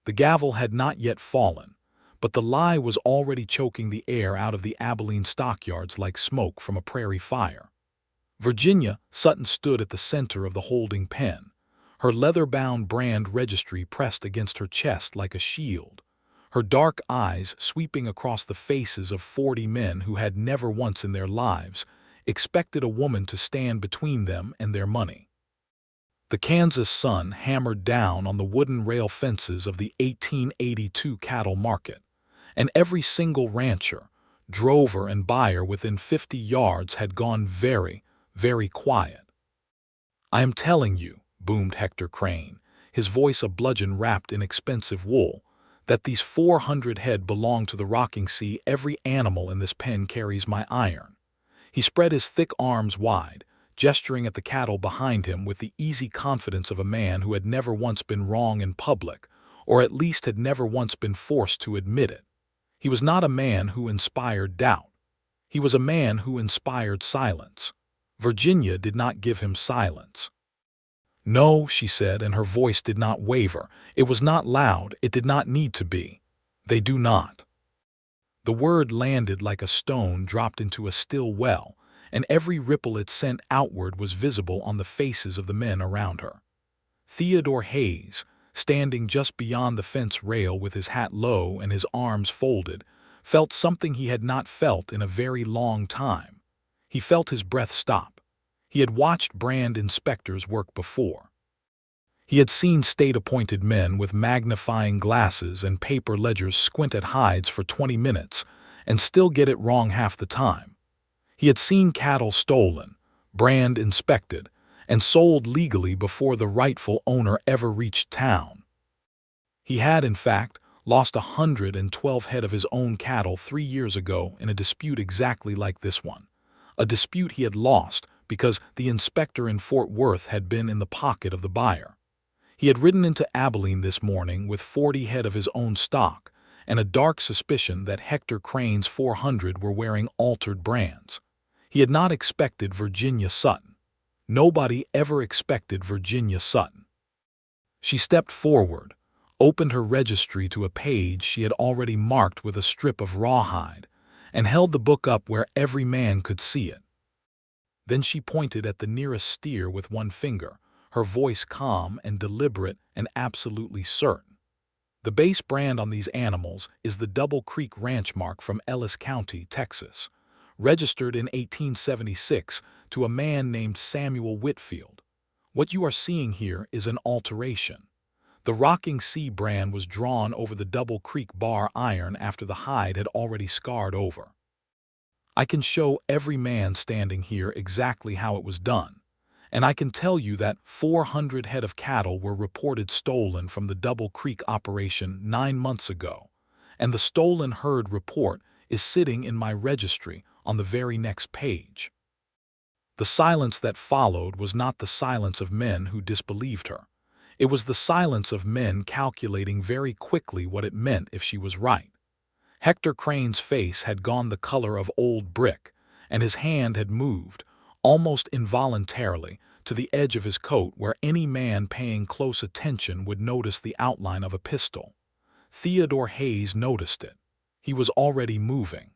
The gavel had not yet fallen, but the lie was already choking the air out of the Abilene stockyards like smoke from a prairie fire. Virginia Sutton stood at the center of the holding pen, her leather-bound brand registry pressed against her chest like a shield, her dark eyes sweeping across the faces of 40 men who had never once in their lives expected a woman to stand between them and their money. The Kansas sun hammered down on the wooden rail fences of the 1882 cattle market, and every single rancher, drover, and buyer within 50 yards had gone very, very quiet. "I am telling you," boomed Hector Crane, his voice a bludgeon wrapped in expensive wool, "that these 400 head belong to the rocking sea. Every animal in this pen carries my iron." He spread his thick arms wide, gesturing at the cattle behind him with the easy confidence of a man who had never once been wrong in public, or at least had never once been forced to admit it. He was not a man who inspired doubt. He was a man who inspired silence. Virginia did not give him silence. "No," she said, and her voice did not waver. It was not loud, it did not need to be. "They do not." The word landed like a stone dropped into a still well, and every ripple it sent outward was visible on the faces of the men around her. Theodore Hayes, standing just beyond the fence rail with his hat low and his arms folded, felt something he had not felt in a very long time. He felt his breath stop. He had watched brand inspectors work before. He had seen state-appointed men with magnifying glasses and paper ledgers squint at hides for 20 minutes and still get it wrong half the time. He had seen cattle stolen, brand inspected, and sold legally before the rightful owner ever reached town. He had, in fact, lost 112 head of his own cattle 3 years ago in a dispute exactly like this one, a dispute he had lost because the inspector in Fort Worth had been in the pocket of the buyer. He had ridden into Abilene this morning with 40 head of his own stock and a dark suspicion that Hector Crane's 400 were wearing altered brands. He had not expected Virginia Sutton. Nobody ever expected Virginia Sutton. She stepped forward, opened her registry to a page she had already marked with a strip of rawhide, and held the book up where every man could see it. Then she pointed at the nearest steer with one finger, her voice calm and deliberate and absolutely certain. "The base brand on these animals is the Double Creek Ranch mark from Ellis County, Texas, registered in 1876 to a man named Samuel Whitfield. What you are seeing here is an alteration. The Rocking Sea brand was drawn over the Double Creek bar iron after the hide had already scarred over. I can show every man standing here exactly how it was done, and I can tell you that 400 head of cattle were reported stolen from the Double Creek operation 9 months ago, and the stolen herd report is sitting in my registry on the very next page." The silence that followed was not the silence of men who disbelieved her. It was the silence of men calculating very quickly what it meant if she was right. Hector Crane's face had gone the color of old brick, and his hand had moved, almost involuntarily, to the edge of his coat where any man paying close attention would notice the outline of a pistol. Theodore Hayes noticed it. He was already moving.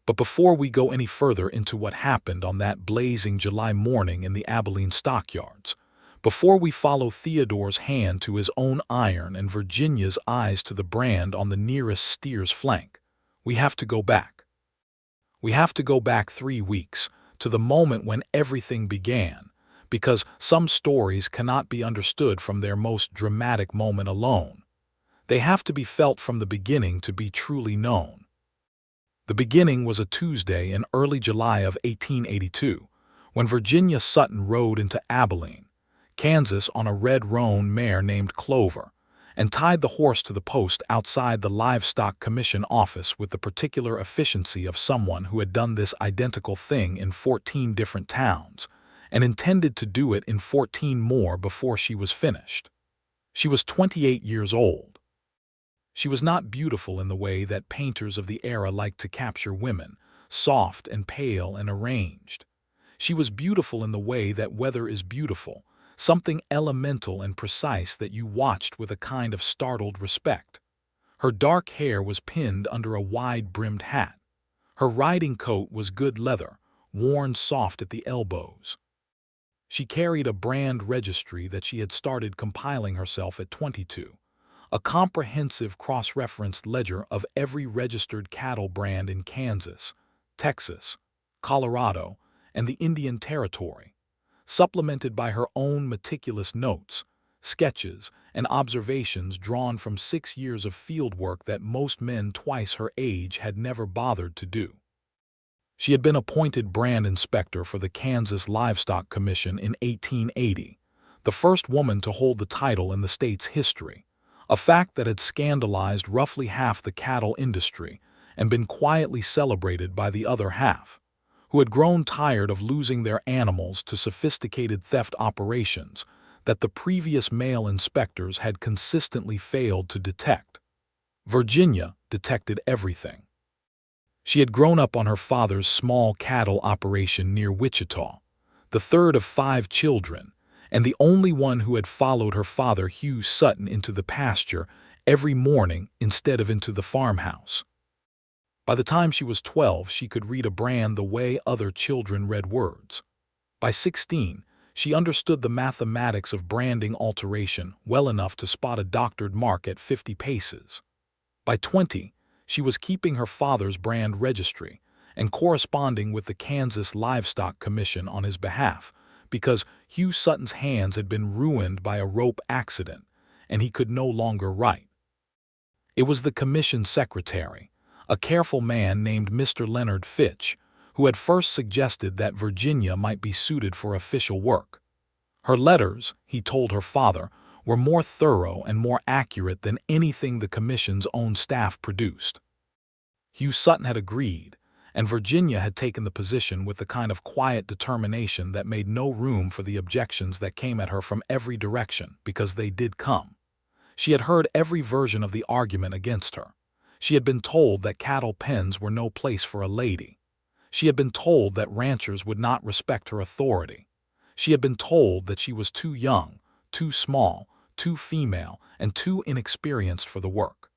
But before we go any further into what happened on that blazing July morning in the Abilene stockyards, before we follow Theodore's hand to his own iron and Virginia's eyes to the brand on the nearest steer's flank, we have to go back. We have to go back 3 weeks, to the moment when everything began, because some stories cannot be understood from their most dramatic moment alone. They have to be felt from the beginning to be truly known. The beginning was a Tuesday in early July of 1882, when Virginia Sutton rode into Abilene, Kansas on a red roan mare named Clover, and tied the horse to the post outside the Livestock Commission office with the particular efficiency of someone who had done this identical thing in 14 different towns, and intended to do it in 14 more before she was finished. She was 28 years old. She was not beautiful in the way that painters of the era liked to capture women, soft and pale and arranged. She was beautiful in the way that weather is beautiful, something elemental and precise that you watched with a kind of startled respect. Her dark hair was pinned under a wide-brimmed hat. Her riding coat was good leather, worn soft at the elbows. She carried a brand registry that she had started compiling herself at 22, a comprehensive cross-referenced ledger of every registered cattle brand in Kansas, Texas, Colorado, and the Indian Territory, supplemented by her own meticulous notes, sketches, and observations drawn from 6 years of field work that most men twice her age had never bothered to do. She had been appointed brand inspector for the Kansas Livestock Commission in 1880, the first woman to hold the title in the state's history, a fact that had scandalized roughly half the cattle industry and been quietly celebrated by the other half, who had grown tired of losing their animals to sophisticated theft operations that the previous male inspectors had consistently failed to detect. Virginia detected everything. She had grown up on her father's small cattle operation near Wichita, the third of 5 children, and the only one who had followed her father Hugh Sutton into the pasture every morning instead of into the farmhouse. By the time she was 12, she could read a brand the way other children read words. By 16, she understood the mathematics of branding alteration well enough to spot a doctored mark at 50 paces. By 20, she was keeping her father's brand registry and corresponding with the Kansas Livestock Commission on his behalf, because Hugh Sutton's hands had been ruined by a rope accident, and he could no longer write. It was the commission secretary, a careful man named Mr. Leonard Fitch, who had first suggested that Virginia might be suited for official work. Her letters, he told her father, were more thorough and more accurate than anything the commission's own staff produced. Hugh Sutton had agreed, and Virginia had taken the position with the kind of quiet determination that made no room for the objections that came at her from every direction, because they did come. She had heard every version of the argument against her. She had been told that cattle pens were no place for a lady. She had been told that ranchers would not respect her authority. She had been told that she was too young, too small, too female, and too inexperienced for the work.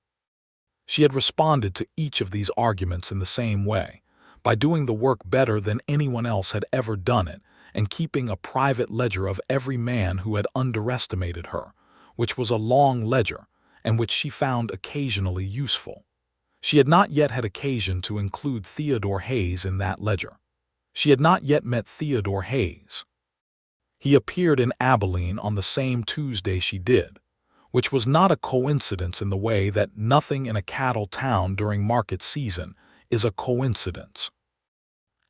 She had responded to each of these arguments in the same way, by doing the work better than anyone else had ever done it, and keeping a private ledger of every man who had underestimated her, which was a long ledger, and which she found occasionally useful. She had not yet had occasion to include Theodore Hayes in that ledger. She had not yet met Theodore Hayes. He appeared in Abilene on the same Tuesday she did, which was not a coincidence in the way that nothing in a cattle town during market season is a coincidence.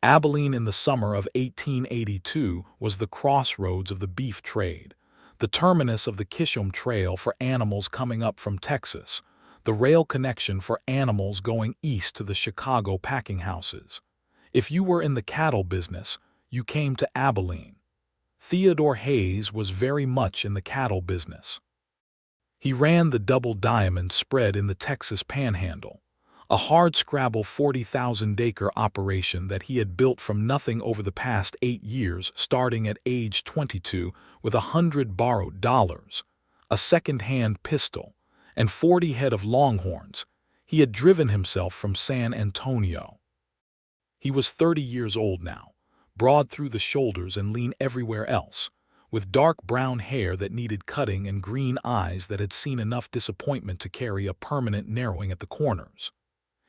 Abilene in the summer of 1882 was the crossroads of the beef trade, the terminus of the Kishom Trail for animals coming up from Texas, the rail connection for animals going east to the Chicago packing houses. If you were in the cattle business, you came to Abilene. Theodore Hayes was very much in the cattle business. He ran the Double Diamond spread in the Texas Panhandle, a hardscrabble 40,000-acre operation that he had built from nothing over the past 8 years, starting at age 22 with 100 borrowed dollars, a second-hand pistol, and 40 head of longhorns. He had driven himself from San Antonio. He was 30 years old now, broad through the shoulders and lean everywhere else, with dark brown hair that needed cutting and green eyes that had seen enough disappointment to carry a permanent narrowing at the corners.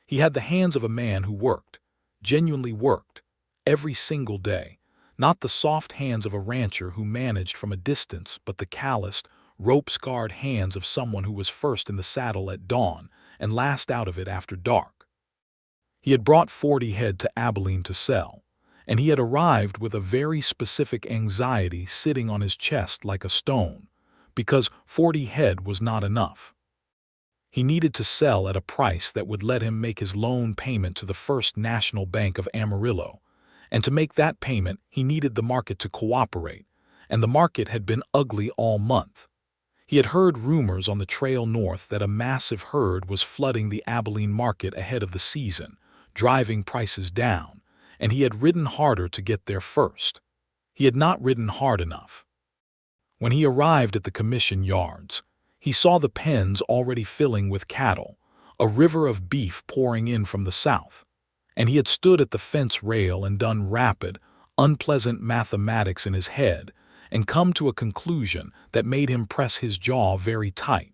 He had the hands of a man who worked, genuinely worked, every single day, not the soft hands of a rancher who managed from a distance, but the calloused, rope-scarred hands of someone who was first in the saddle at dawn and last out of it after dark. He had brought 40 head to Abilene to sell, and he had arrived with a very specific anxiety sitting on his chest like a stone, because 40 head was not enough. He needed to sell at a price that would let him make his loan payment to the First National Bank of Amarillo, and to make that payment he needed the market to cooperate, and the market had been ugly all month. He had heard rumors on the trail north that a massive herd was flooding the Abilene market ahead of the season, driving prices down, and he had ridden harder to get there first. He had not ridden hard enough. When he arrived at the commission yards, he saw the pens already filling with cattle, a river of beef pouring in from the south, and he had stood at the fence rail and done rapid, unpleasant mathematics in his head and come to a conclusion that made him press his jaw very tight.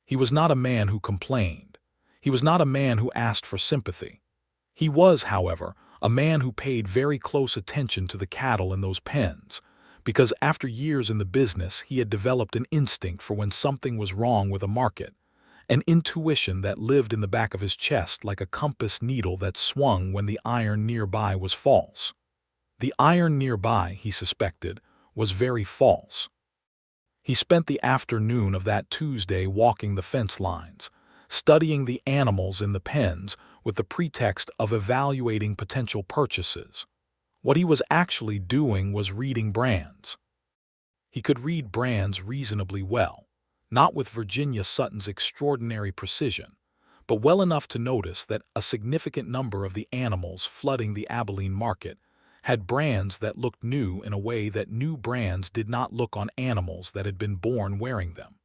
He was not a man who complained. He was not a man who asked for sympathy. He was, however, a man who paid very close attention to the cattle in those pens, because after years in the business he had developed an instinct for when something was wrong with a market, an intuition that lived in the back of his chest like a compass needle that swung when the iron nearby was false. The iron nearby, he suspected, was very false. He spent the afternoon of that Tuesday walking the fence lines, studying the animals in the pens with the pretext of evaluating potential purchases. What he was actually doing was reading brands. He could read brands reasonably well, not with Virginia Sutton's extraordinary precision, but well enough to notice that a significant number of the animals flooding the Abilene market had brands that looked new in a way that new brands did not look on animals that had been born wearing them.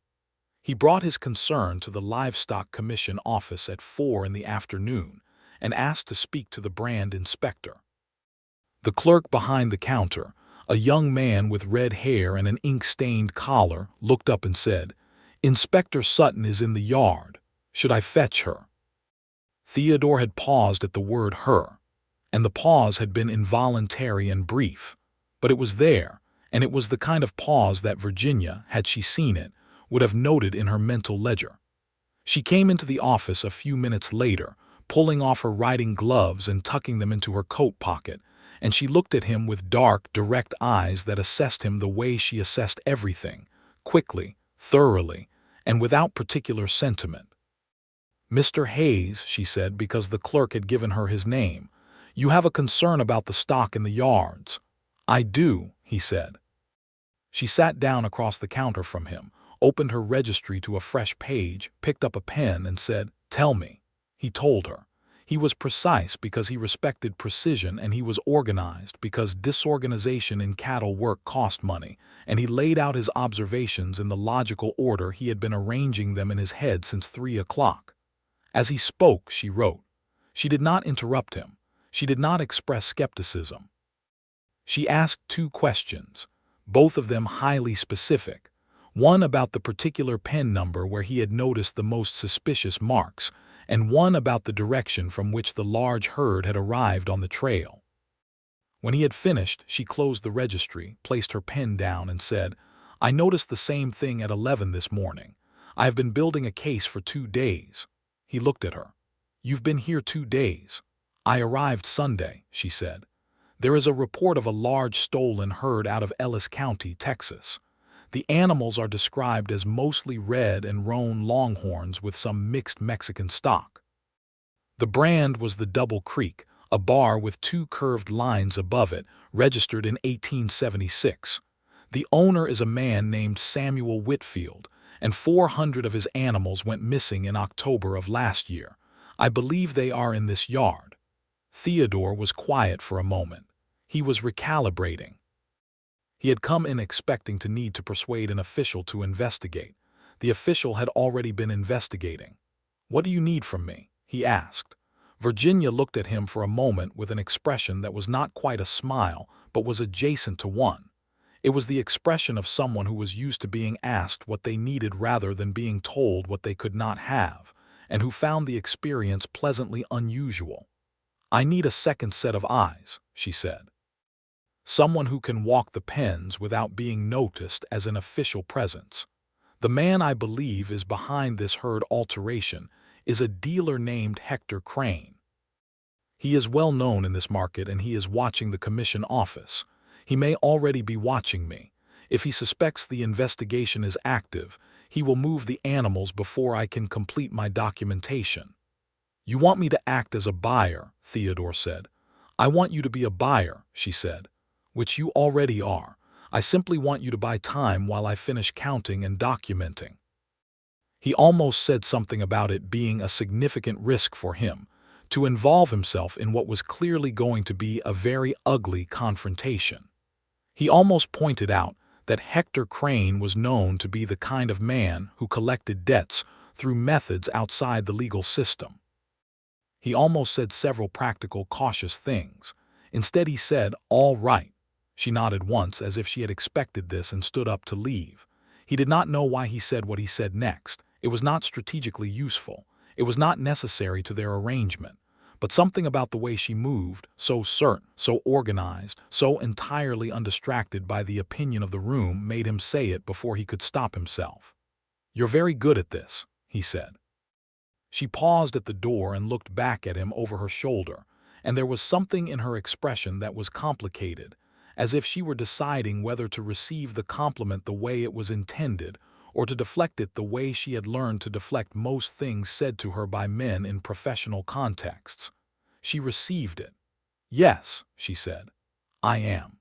He brought his concern to the Livestock Commission office at 4 in the afternoon and asked to speak to the brand inspector. The clerk behind the counter, a young man with red hair and an ink-stained collar, looked up and said, "Inspector Sutton is in the yard. Should I fetch her?" Theodore had paused at the word her, and the pause had been involuntary and brief, but it was there, and it was the kind of pause that Virginia, had she seen it, would have noted in her mental ledger. She came into the office a few minutes later, pulling off her riding gloves and tucking them into her coat pocket, and she looked at him with dark, direct eyes that assessed him the way she assessed everything, quickly, thoroughly, and without particular sentiment. "Mr. Hayes," she said because the clerk had given her his name, "you have a concern about the stock in the yards." "I do," he said. She sat down across the counter from him, opened her registry to a fresh page, picked up a pen, and said, "Tell me." He told her. He was precise because he respected precision, and he was organized because disorganization in cattle work cost money, and he laid out his observations in the logical order he had been arranging them in his head since 3 o'clock. As he spoke, she wrote. She did not interrupt him. She did not express skepticism. She asked 2 questions, both of them highly specific, one about the particular pen number where he had noticed the most suspicious marks, and one about the direction from which the large herd had arrived on the trail. When he had finished, she closed the registry, placed her pen down, and said, "I noticed the same thing at 11 this morning. I have been building a case for 2 days. He looked at her. "You've been here 2 days. "I arrived Sunday," she said. "There is a report of a large stolen herd out of Ellis County, Texas. The animals are described as mostly red and roan longhorns with some mixed Mexican stock. The brand was the Double Creek, a bar with 2 curved lines above it, registered in 1876. The owner is a man named Samuel Whitfield, and 400 of his animals went missing in October of last year. I believe they are in this yard." Theodore was quiet for a moment. He was recalibrating. He had come in expecting to need to persuade an official to investigate. The official had already been investigating. "What do you need from me?" he asked. Virginia looked at him for a moment with an expression that was not quite a smile, but was adjacent to one. It was the expression of someone who was used to being asked what they needed rather than being told what they could not have, and who found the experience pleasantly unusual. "I need a second set of eyes," she said. "Someone who can walk the pens without being noticed as an official presence. The man I believe is behind this herd alteration is a dealer named Hector Crane. He is well known in this market, and he is watching the commission office. He may already be watching me. If he suspects the investigation is active, he will move the animals before I can complete my documentation." "You want me to act as a buyer," Theodore said. "I want you to be a buyer," she said, "which you already are. I simply want you to buy time while I finish counting and documenting." He almost said something about it being a significant risk for him to involve himself in what was clearly going to be a very ugly confrontation. He almost pointed out that Hector Crane was known to be the kind of man who collected debts through methods outside the legal system. He almost said several practical, cautious things. Instead, he said, "All right." She nodded once as if she had expected this and stood up to leave. He did not know why he said what he said next. It was not strategically useful. It was not necessary to their arrangement. But something about the way she moved, so certain, so organized, so entirely undistracted by the opinion of the room, made him say it before he could stop himself. "You're very good at this," he said. She paused at the door and looked back at him over her shoulder, and there was something in her expression that was complicated, as if she were deciding whether to receive the compliment the way it was intended or to deflect it the way she had learned to deflect most things said to her by men in professional contexts. She received it. "Yes," she said, "I am."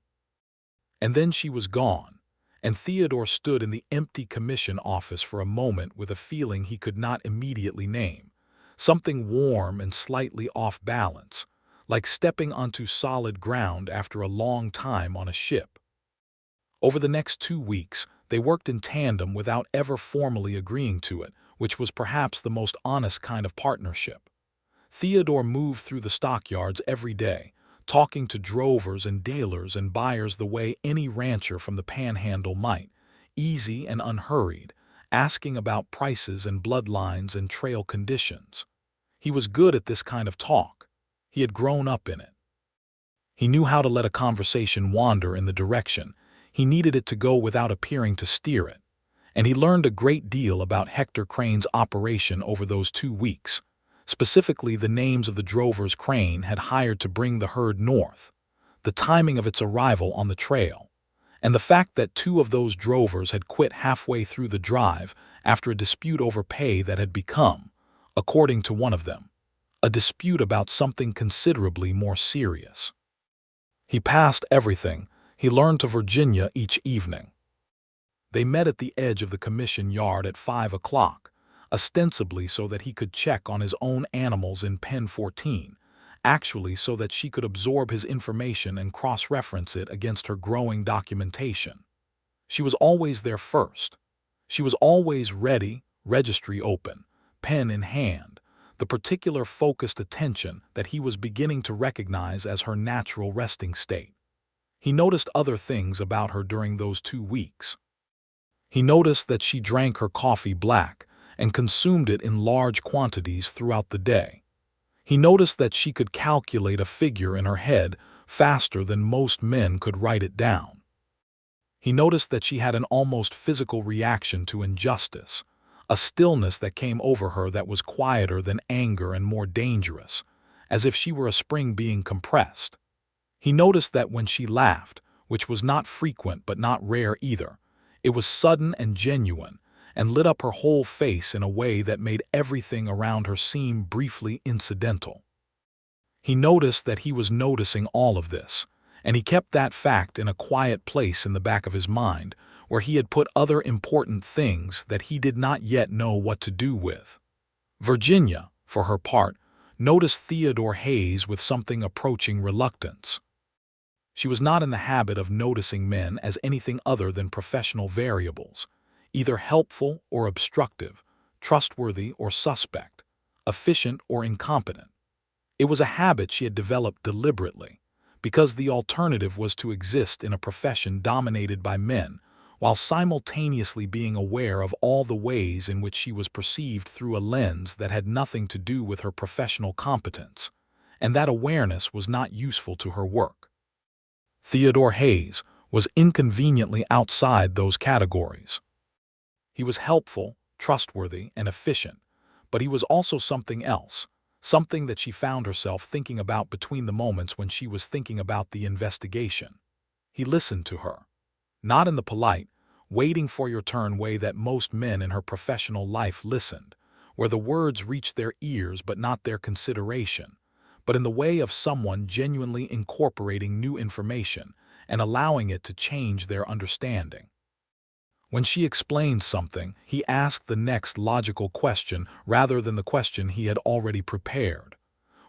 And then she was gone, and Theodore stood in the empty commission office for a moment with a feeling he could not immediately name, something warm and slightly off balance, like stepping onto solid ground after a long time on a ship. Over the next 2 weeks, they worked in tandem without ever formally agreeing to it, which was perhaps the most honest kind of partnership. Theodore moved through the stockyards every day, talking to drovers and dealers and buyers the way any rancher from the panhandle might, easy and unhurried, asking about prices and bloodlines and trail conditions. He was good at this kind of talk. He had grown up in it. He knew how to let a conversation wander in the direction he needed it to go without appearing to steer it, and he learned a great deal about Hector Crane's operation over those 2 weeks. Specifically, the names of the drovers Crane had hired to bring the herd north, the timing of its arrival on the trail, and the fact that 2 of those drovers had quit halfway through the drive after a dispute over pay that had become, according to one of them, a dispute about something considerably more serious. He passed everything he learned to Virginia each evening. They met at the edge of the commission yard at 5 o'clock, ostensibly so that he could check on his own animals in Pen 14, actually so that she could absorb his information and cross-reference it against her growing documentation. She was always there first. She was always ready, registry open, pen in hand, the particular focused attention that he was beginning to recognize as her natural resting state. He noticed other things about her during those 2 weeks. He noticed that she drank her coffee black and consumed it in large quantities throughout the day. He noticed that she could calculate a figure in her head faster than most men could write it down. He noticed that she had an almost physical reaction to injustice, a stillness that came over her that was quieter than anger and more dangerous, as if she were a spring being compressed. He noticed that when she laughed, which was not frequent but not rare either, it was sudden and genuine, and lit up her whole face in a way that made everything around her seem briefly incidental. He noticed that he was noticing all of this, and he kept that fact in a quiet place in the back of his mind, where he had put other important things that he did not yet know what to do with. Virginia, for her part, noticed Theodore Hayes with something approaching reluctance. She was not in the habit of noticing men as anything other than professional variables, either helpful or obstructive, trustworthy or suspect, efficient or incompetent. It was a habit she had developed deliberately, because the alternative was to exist in a profession dominated by men, while simultaneously being aware of all the ways in which she was perceived through a lens that had nothing to do with her professional competence, and that awareness was not useful to her work. Theodore Hayes was inconveniently outside those categories. He was helpful, trustworthy, and efficient, but he was also something else, something that she found herself thinking about between the moments when she was thinking about the investigation. He listened to her, not in the polite, waiting for your turn way that most men in her professional life listened, where the words reached their ears but not their consideration, but in the way of someone genuinely incorporating new information and allowing it to change their understanding. When she explained something, he asked the next logical question rather than the question he had already prepared.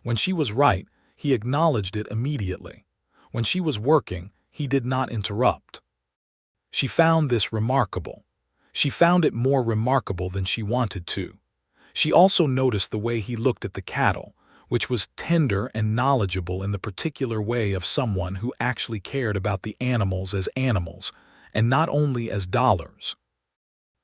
When she was right, he acknowledged it immediately. When she was working, he did not interrupt. She found this remarkable. She found it more remarkable than she wanted to. She also noticed the way he looked at the cattle, which was tender and knowledgeable in the particular way of someone who actually cared about the animals as animals, and not only as dollars.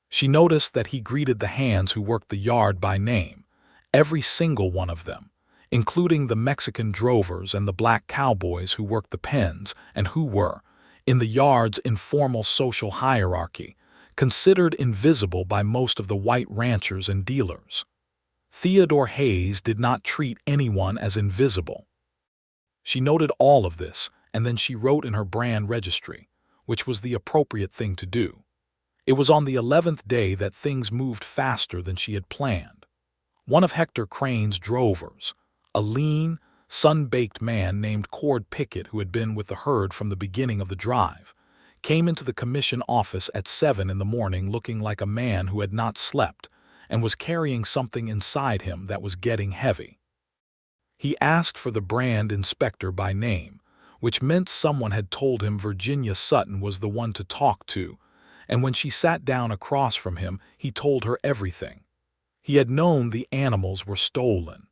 She noticed that he greeted the hands who worked the yard by name, every single one of them, including the Mexican drovers and the black cowboys who worked the pens and who were, in the yard's informal social hierarchy, considered invisible by most of the white ranchers and dealers. Theodore Hayes did not treat anyone as invisible. She noted all of this, and then she wrote in her brand registry, which was the appropriate thing to do. It was on the 11th day that things moved faster than she had planned. One of Hector Crane's drovers, a lean, sun-baked man named Cord Pickett who had been with the herd from the beginning of the drive, came into the commission office at 7 in the morning looking like a man who had not slept and was carrying something inside him that was getting heavy. He asked for the brand inspector by name, which meant someone had told him Virginia Sutton was the one to talk to, and when she sat down across from him, he told her everything. He had known the animals were stolen.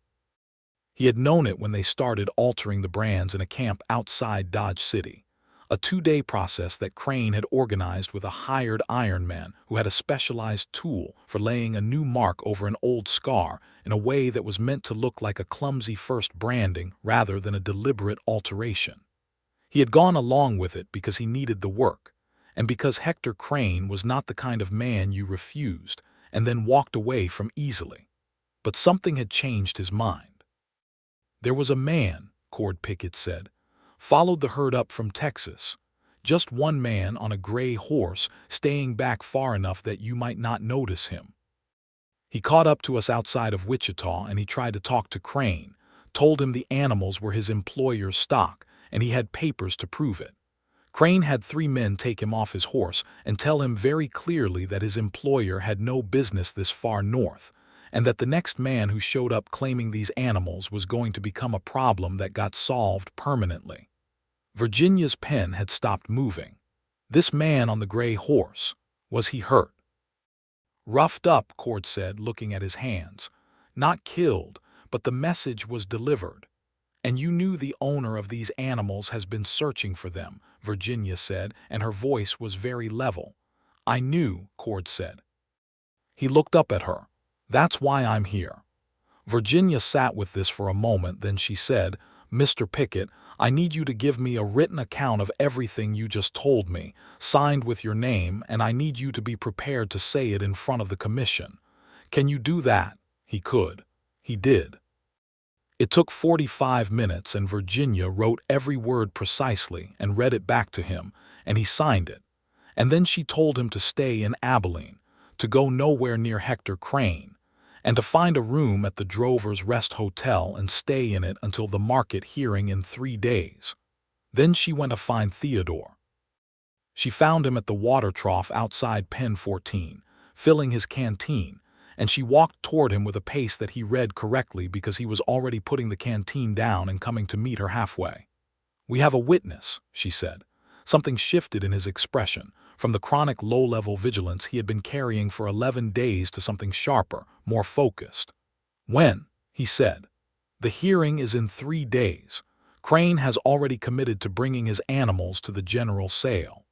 He had known it when they started altering the brands in a camp outside Dodge City, a 2-day process that Crane had organized with a hired ironman who had a specialized tool for laying a new mark over an old scar in a way that was meant to look like a clumsy first branding rather than a deliberate alteration. He had gone along with it because he needed the work, and because Hector Crane was not the kind of man you refused and then walked away from easily. But something had changed his mind. There was a man, Cord Pickett said, followed the herd up from Texas. Just one man on a gray horse, staying back far enough that you might not notice him. He caught up to us outside of Wichita and he tried to talk to Crane, told him the animals were his employer's stock and he had papers to prove it. Crane had 3 men take him off his horse and tell him very clearly that his employer had no business this far north, and that the next man who showed up claiming these animals was going to become a problem that got solved permanently. Virginia's pen had stopped moving. This man on the gray horse, was he hurt? Roughed up, Cord said, looking at his hands. Not killed, but the message was delivered. And you knew the owner of these animals has been searching for them, Virginia said, and her voice was very level. I knew, Cord said. He looked up at her. That's why I'm here. Virginia sat with this for a moment, then she said, Mr. Pickett, I need you to give me a written account of everything you just told me, signed with your name, and I need you to be prepared to say it in front of the commission. Can you do that? He could. He did. It took 45 minutes, and Virginia wrote every word precisely and read it back to him, and he signed it. And then she told him to stay in Abilene, to go nowhere near Hector Crane, and to find a room at the Drover's Rest Hotel and stay in it until the market hearing in 3 days. Then she went to find Theodore. She found him at the water trough outside Pen 14, filling his canteen, and she walked toward him with a pace that he read correctly because he was already putting the canteen down and coming to meet her halfway. We have a witness, she said. Something shifted in his expression, from the chronic low-level vigilance he had been carrying for 11 days to something sharper, more focused. When? He said. The hearing is in 3 days. Crane has already committed to bringing his animals to the general sale.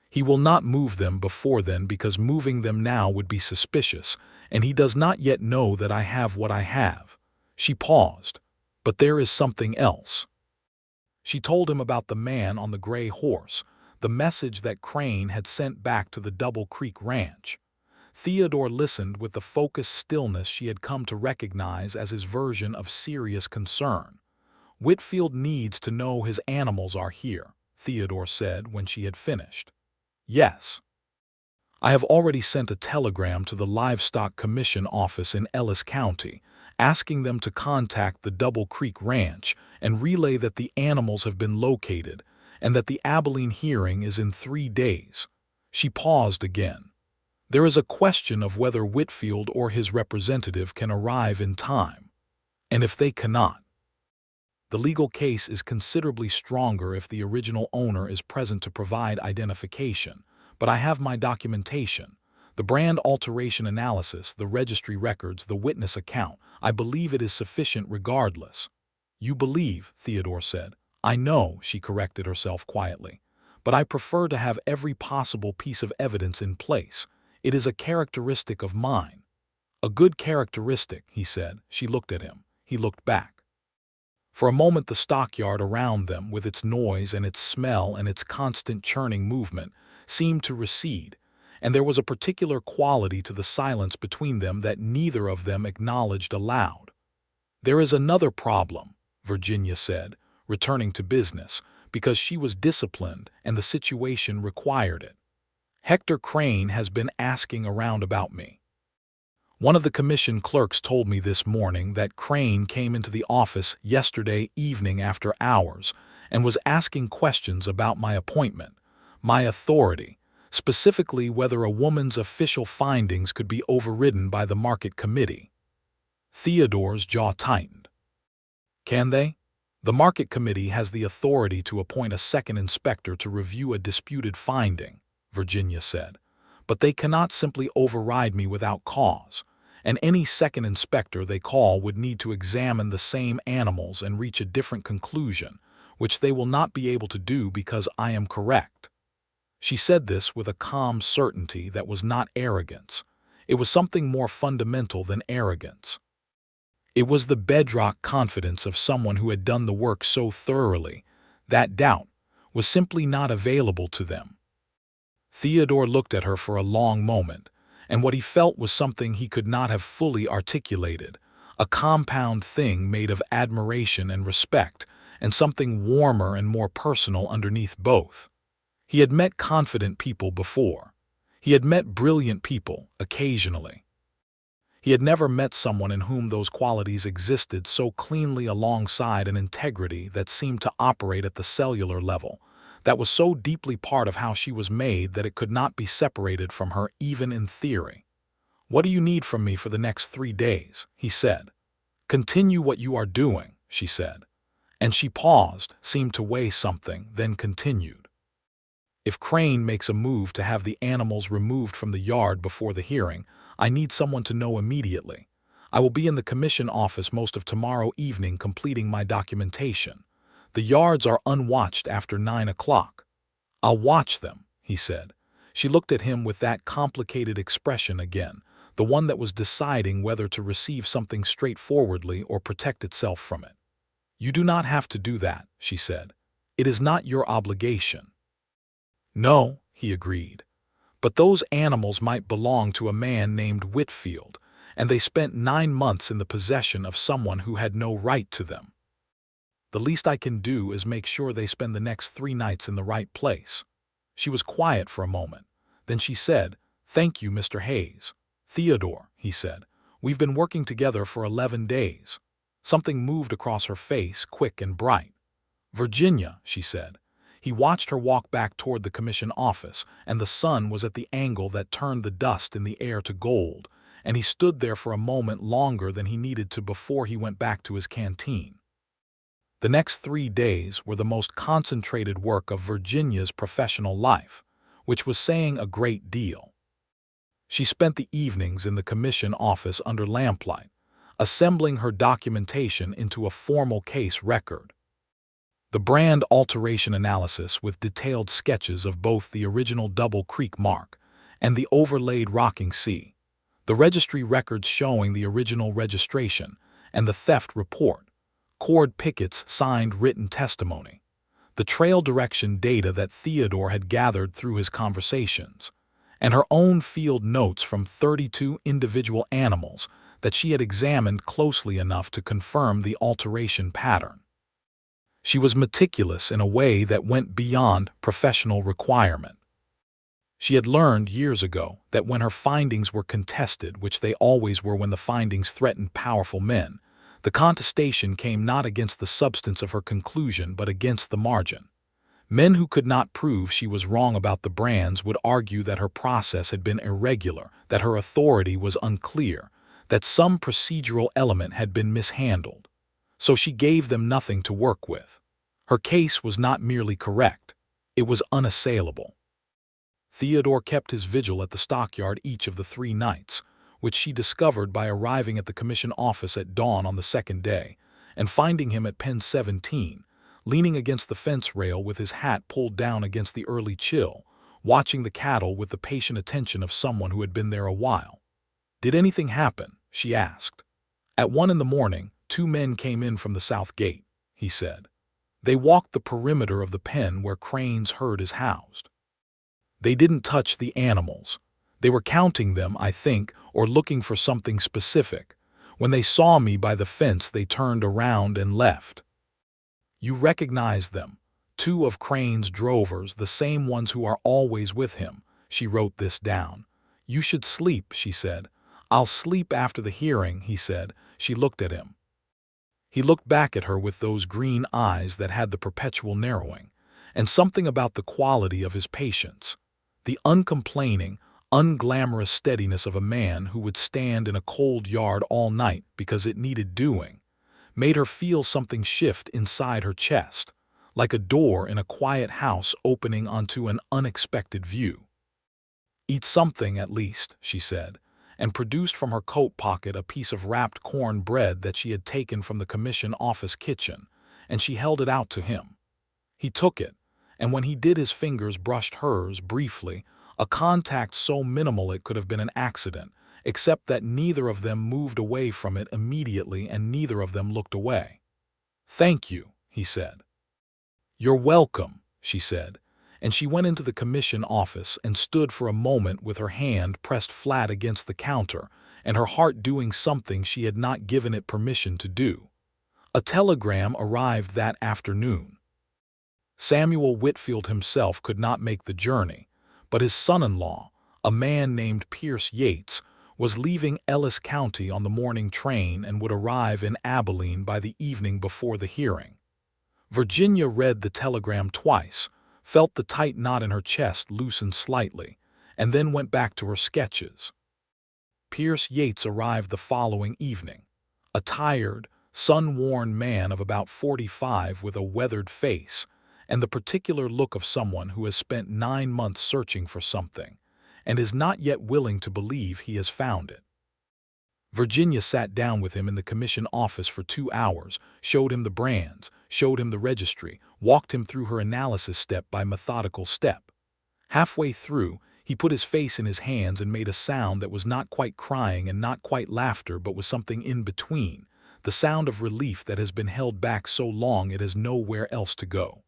He will not move them before then because moving them now would be suspicious, and he does not yet know that I have what I have. She paused. But there is something else. She told him about the man on the gray horse, the message that Crane had sent back to the Double Creek Ranch. Theodore listened with the focused stillness she had come to recognize as his version of serious concern. Whitfield needs to know his animals are here, Theodore said when she had finished. Yes. I have already sent a telegram to the Livestock Commission office in Ellis County, asking them to contact the Double Creek Ranch and relay that the animals have been located and that the Abilene hearing is in 3 days. She paused again. There is a question of whether Whitfield or his representative can arrive in time, and if they cannot. The legal case is considerably stronger if the original owner is present to provide identification, but I have my documentation. The brand alteration analysis, the registry records, the witness account. I believe it is sufficient regardless." "You believe," Theodore said. "I know," she corrected herself quietly. "But I prefer to have every possible piece of evidence in place. It is a characteristic of mine." "A good characteristic," he said. She looked at him. He looked back. For a moment the stockyard around them, with its noise and its smell and its constant churning movement, seemed to recede, and there was a particular quality to the silence between them that neither of them acknowledged aloud. "There is another problem," Virginia said, returning to business, because she was disciplined and the situation required it. "Hector Crane has been asking around about me. One of the commission clerks told me this morning that Crane came into the office yesterday evening after hours and was asking questions about my appointment, my authority, specifically whether a woman's official findings could be overridden by the market committee." Theodore's jaw tightened. "Can they?" "The market committee has the authority to appoint a second inspector to review a disputed finding," Virginia said. "But they cannot simply override me without cause, and any second inspector they call would need to examine the same animals and reach a different conclusion, which they will not be able to do because I am correct." She said this with a calm certainty that was not arrogance. It was something more fundamental than arrogance. It was the bedrock confidence of someone who had done the work so thoroughly that doubt was simply not available to them. Theodore looked at her for a long moment, and what he felt was something he could not have fully articulated, a compound thing made of admiration and respect, and something warmer and more personal underneath both. He had met confident people before. He had met brilliant people, occasionally. He had never met someone in whom those qualities existed so cleanly alongside an integrity that seemed to operate at the cellular level, that was so deeply part of how she was made that it could not be separated from her even in theory. "What do you need from me for the next 3 days?" he said. "Continue what you are doing," she said. And she paused, seemed to weigh something, then continued. "If Crane makes a move to have the animals removed from the yard before the hearing, I need someone to know immediately. I will be in the commission office most of tomorrow evening completing my documentation. The yards are unwatched after 9 o'clock. "I'll watch them," he said. She looked at him with that complicated expression again, the one that was deciding whether to receive something straightforwardly or protect itself from it. "You do not have to do that," she said. "It is not your obligation." "No," he agreed. "But those animals might belong to a man named Whitfield, and they spent 9 months in the possession of someone who had no right to them. The least I can do is make sure they spend the next 3 nights in the right place." She was quiet for a moment. Then she said, "Thank you, Mr. Hayes." "Theodore," he said, "we've been working together for 11 days. Something moved across her face, quick and bright. "Virginia," she said. He watched her walk back toward the commission office, and the sun was at the angle that turned the dust in the air to gold, and he stood there for a moment longer than he needed to before he went back to his canteen. The next 3 days were the most concentrated work of Virginia's professional life, which was saying a great deal. She spent the evenings in the commission office under lamplight, assembling her documentation into a formal case record. The brand alteration analysis with detailed sketches of both the original Double Creek mark and the overlaid Rocking C, the registry records showing the original registration and the theft report, Cord Pickett's signed written testimony, the trail direction data that Theodore had gathered through his conversations, and her own field notes from 32 individual animals that she had examined closely enough to confirm the alteration pattern. She was meticulous in a way that went beyond professional requirement. She had learned years ago that when her findings were contested, which they always were when the findings threatened powerful men, the contestation came not against the substance of her conclusion but against the margin. Men who could not prove she was wrong about the brands would argue that her process had been irregular, that her authority was unclear, that some procedural element had been mishandled. So she gave them nothing to work with. Her case was not merely correct, it was unassailable. Theodore kept his vigil at the stockyard each of the 3 nights, which she discovered by arriving at the commission office at dawn on the second day, and finding him at pen 17, leaning against the fence rail with his hat pulled down against the early chill, watching the cattle with the patient attention of someone who had been there a while. "Did anything happen?" she asked. "At 1 in the morning, 2 men came in from the south gate," he said. "They walked the perimeter of the pen where Crane's herd is housed. They didn't touch the animals. They were counting them, I think, or looking for something specific. When they saw me by the fence, they turned around and left." "You recognized them. 2 of Crane's drovers, the same ones who are always with him." She wrote this down. "You should sleep," she said. "I'll sleep after the hearing," he said. She looked at him. He looked back at her with those green eyes that had the perpetual narrowing, and something about the quality of his patience, the uncomplaining, unglamorous steadiness of a man who would stand in a cold yard all night because it needed doing, made her feel something shift inside her chest, like a door in a quiet house opening onto an unexpected view. "Eat something at least," she said, and produced from her coat pocket a piece of wrapped corn bread that she had taken from the commission office kitchen, and she held it out to him. He took it, and when he did, his fingers brushed hers briefly, a contact so minimal it could have been an accident, except that neither of them moved away from it immediately and neither of them looked away. "Thank you," he said. "You're welcome," she said, and she went into the commission office and stood for a moment with her hand pressed flat against the counter and her heart doing something she had not given it permission to do. A telegram arrived that afternoon. Samuel Whitfield himself could not make the journey, but his son-in-law, a man named Pierce Yates, was leaving Ellis County on the morning train and would arrive in Abilene by the evening before the hearing. Virginia read the telegram twice, felt the tight knot in her chest loosen slightly, and then went back to her sketches. Pierce Yates arrived the following evening, a tired, sun-worn man of about 45 with a weathered face and the particular look of someone who has spent 9 months searching for something and is not yet willing to believe he has found it. Virginia sat down with him in the commission office for 2 hours, showed him the brands, showed him the registry, walked him through her analysis step by methodical step. Halfway through, he put his face in his hands and made a sound that was not quite crying and not quite laughter but was something in between, the sound of relief that has been held back so long it has nowhere else to go.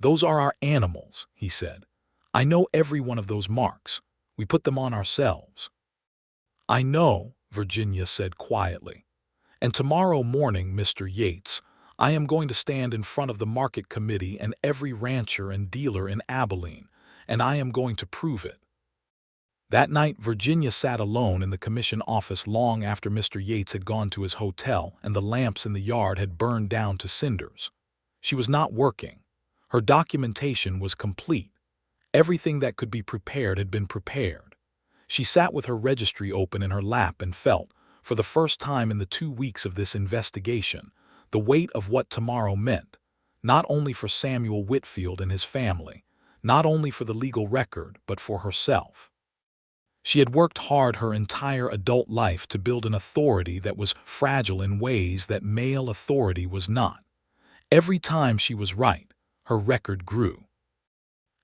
"Those are our animals," he said. "I know every one of those marks. We put them on ourselves." "I know," Virginia said quietly. "And tomorrow morning, Mr. Yates, I am going to stand in front of the market committee and every rancher and dealer in Abilene, and I am going to prove it." That night, Virginia sat alone in the commission office long after Mr. Yates had gone to his hotel and the lamps in the yard had burned down to cinders. She was not working. Her documentation was complete. Everything that could be prepared had been prepared. She sat with her registry open in her lap and felt, for the first time in the 2 weeks of this investigation, the weight of what tomorrow meant, not only for Samuel Whitfield and his family, not only for the legal record, but for herself. She had worked hard her entire adult life to build an authority that was fragile in ways that male authority was not. Every time she was right, her record grew.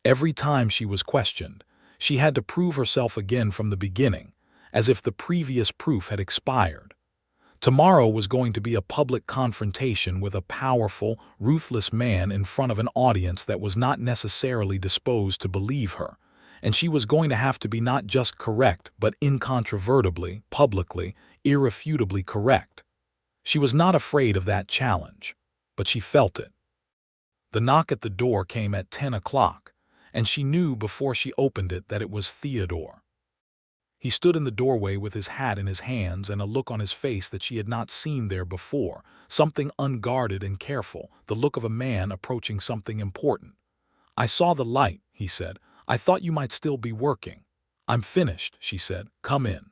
Every time she was questioned, she had to prove herself again from the beginning, as if the previous proof had expired. Tomorrow was going to be a public confrontation with a powerful, ruthless man in front of an audience that was not necessarily disposed to believe her, and she was going to have to be not just correct but incontrovertibly, publicly, irrefutably correct. She was not afraid of that challenge, but she felt it. The knock at the door came at 10 o'clock, and she knew before she opened it that it was Theodore. He stood in the doorway with his hat in his hands and a look on his face that she had not seen there before, something unguarded and careful, the look of a man approaching something important. "I saw the light," he said. "I thought you might still be working." "I'm finished," she said. "Come in."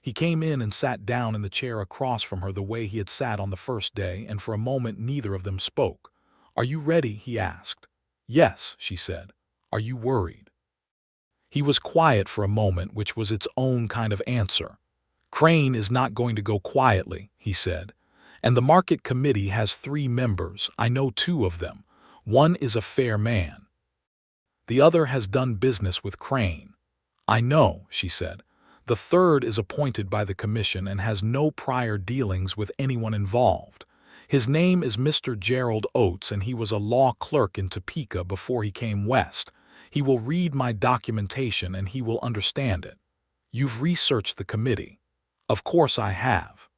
He came in and sat down in the chair across from her the way he had sat on the first day, and for a moment neither of them spoke. "Are you ready?" he asked. "Yes," she said. "Are you worried?" He was quiet for a moment, which was its own kind of answer. "Crane is not going to go quietly," he said. "And the market committee has 3 members. I know 2 of them. One is a fair man. The other has done business with Crane." "I know," she said. "The third is appointed by the commission and has no prior dealings with anyone involved. His name is Mr. Gerald Oates, and he was a law clerk in Topeka before he came west. He will read my documentation and he will understand it. You've researched the committee." "Of course I have."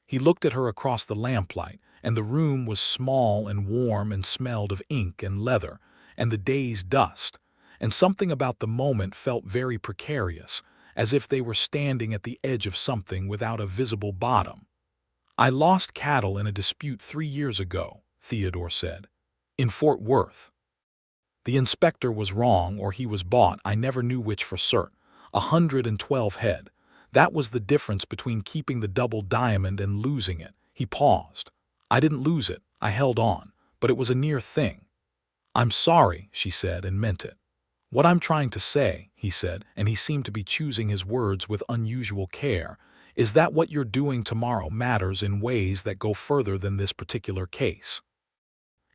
He looked at her across the lamplight, and the room was small and warm and smelled of ink and leather and the day's dust, and something about the moment felt very precarious, as if they were standing at the edge of something without a visible bottom. "I lost cattle in a dispute 3 years ago," Theodore said. "In Fort Worth. The inspector was wrong, or he was bought. I never knew which for certain. 112 head. That was the difference between keeping the double diamond and losing it." He paused. "I didn't lose it. I held on. But it was a near thing." "I'm sorry," she said, and meant it. "What I'm trying to say," he said, and he seemed to be choosing his words with unusual care, "is that what you're doing tomorrow matters in ways that go further than this particular case.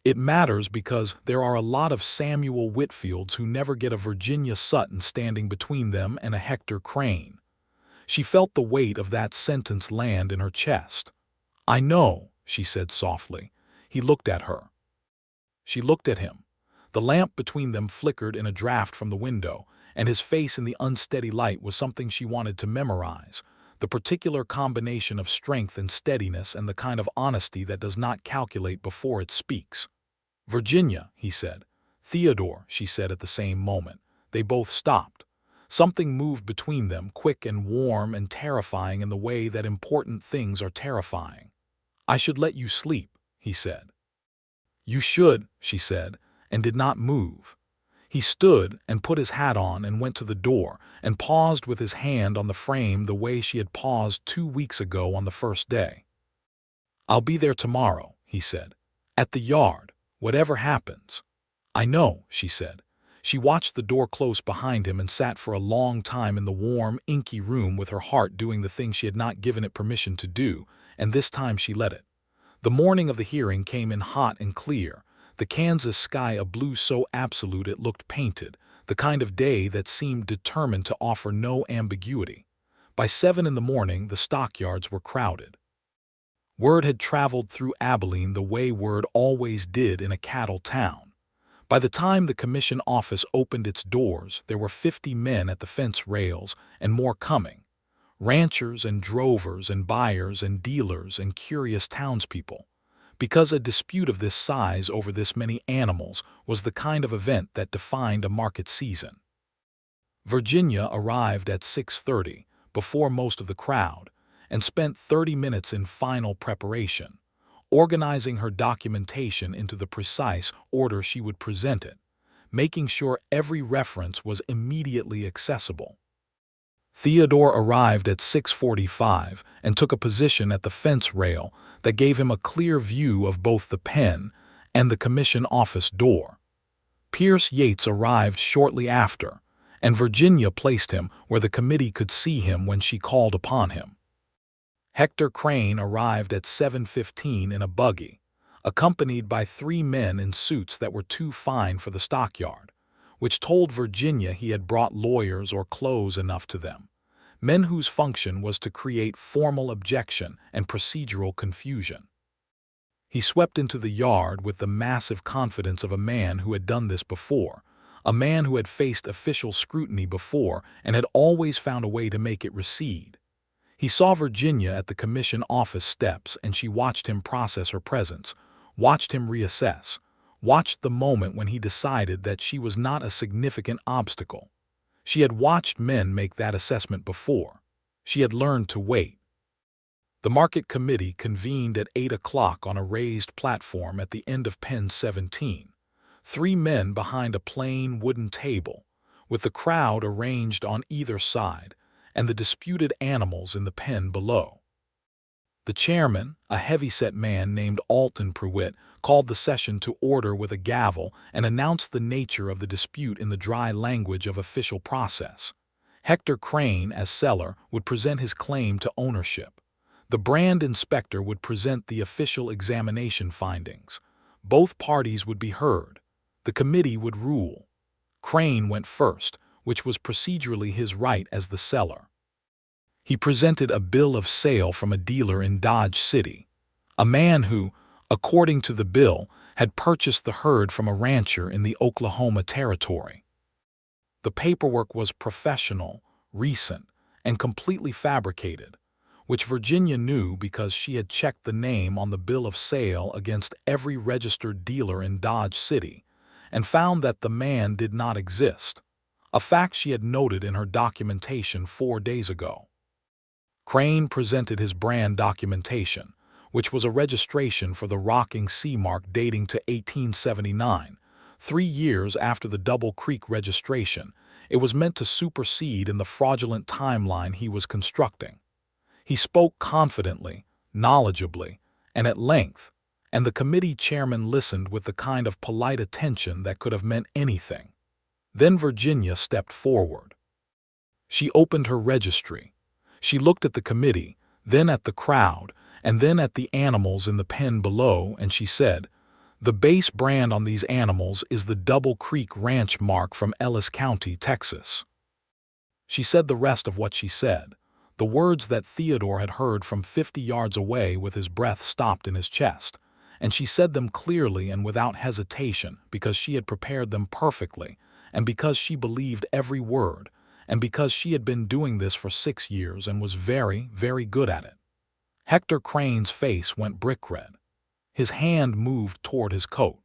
It matters because there are a lot of Samuel Whitfields who never get a Virginia Sutton standing between them and a Hector Crane." She felt the weight of that sentence land in her chest. "I know," she said softly. He looked at her. She looked at him. The lamp between them flickered in a draft from the window, and his face in the unsteady light was something she wanted to memorize, the particular combination of strength and steadiness and the kind of honesty that does not calculate before it speaks. "Virginia," he said. "Theodore," she said at the same moment. They both stopped. Something moved between them, quick and warm and terrifying in the way that important things are terrifying. "I should let you sleep," he said. "You should," she said, and did not move. He stood and put his hat on and went to the door and paused with his hand on the frame the way she had paused 2 weeks ago on the first day. "I'll be there tomorrow," he said. "At the yard, whatever happens." "I know," she said. She watched the door close behind him and sat for a long time in the warm, inky room with her heart doing the thing she had not given it permission to do, and this time she let it. The morning of the hearing came in hot and clear, the Kansas sky a blue so absolute it looked painted, the kind of day that seemed determined to offer no ambiguity. By 7 in the morning, the stockyards were crowded. Word had traveled through Abilene the way word always did in a cattle town. By the time the commission office opened its doors, there were 50 men at the fence rails and more coming. Ranchers and drovers and buyers and dealers and curious townspeople, because a dispute of this size over this many animals was the kind of event that defined a market season. Virginia arrived at 6:30, before most of the crowd, and spent 30 minutes in final preparation, organizing her documentation into the precise order she would present it, making sure every reference was immediately accessible. Theodore arrived at 6:45 and took a position at the fence rail that gave him a clear view of both the pen and the commission office door. Pierce Yates arrived shortly after, and Virginia placed him where the committee could see him when she called upon him. Hector Crane arrived at 7:15 in a buggy, accompanied by 3 men in suits that were too fine for the stockyard, which told Virginia he had brought lawyers or clothes enough to them, men whose function was to create formal objection and procedural confusion. He swept into the yard with the massive confidence of a man who had done this before, a man who had faced official scrutiny before and had always found a way to make it recede. He saw Virginia at the commission office steps, and she watched him process her presence, watched him reassess, watched the moment when he decided that she was not a significant obstacle. She had watched men make that assessment before. She had learned to wait. The market committee convened at 8 o'clock on a raised platform at the end of pen 17, 3 men behind a plain wooden table, with the crowd arranged on either side and the disputed animals in the pen below. The chairman, a heavy-set man named Alton Pruitt, called the session to order with a gavel and announced the nature of the dispute in the dry language of official process. Hector Crane, as seller, would present his claim to ownership. The brand inspector would present the official examination findings. Both parties would be heard. The committee would rule. Crane went first, which was procedurally his right as the seller. He presented a bill of sale from a dealer in Dodge City, a man who, according to the bill, had purchased the herd from a rancher in the Oklahoma Territory. The paperwork was professional, recent, and completely fabricated, which Virginia knew because she had checked the name on the bill of sale against every registered dealer in Dodge City and found that the man did not exist, a fact she had noted in her documentation 4 days ago. Crane presented his brand documentation, which was a registration for the Rocking Sea mark dating to 1879, 3 years after the Double Creek registration. It was meant to supersede in the fraudulent timeline he was constructing. He spoke confidently, knowledgeably, and at length, and the committee chairman listened with the kind of polite attention that could have meant anything. Then Virginia stepped forward. She opened her registry. She looked at the committee, then at the crowd, and then at the animals in the pen below, and she said, "The base brand on these animals is the Double Creek Ranch mark from Ellis County, Texas." She said the rest of what she said, the words that Theodore had heard from 50 yards away with his breath stopped in his chest, and she said them clearly and without hesitation because she had prepared them perfectly, and because she believed every word, and because she had been doing this for 6 years and was very, very good at it. Hector Crane's face went brick red. His hand moved toward his coat.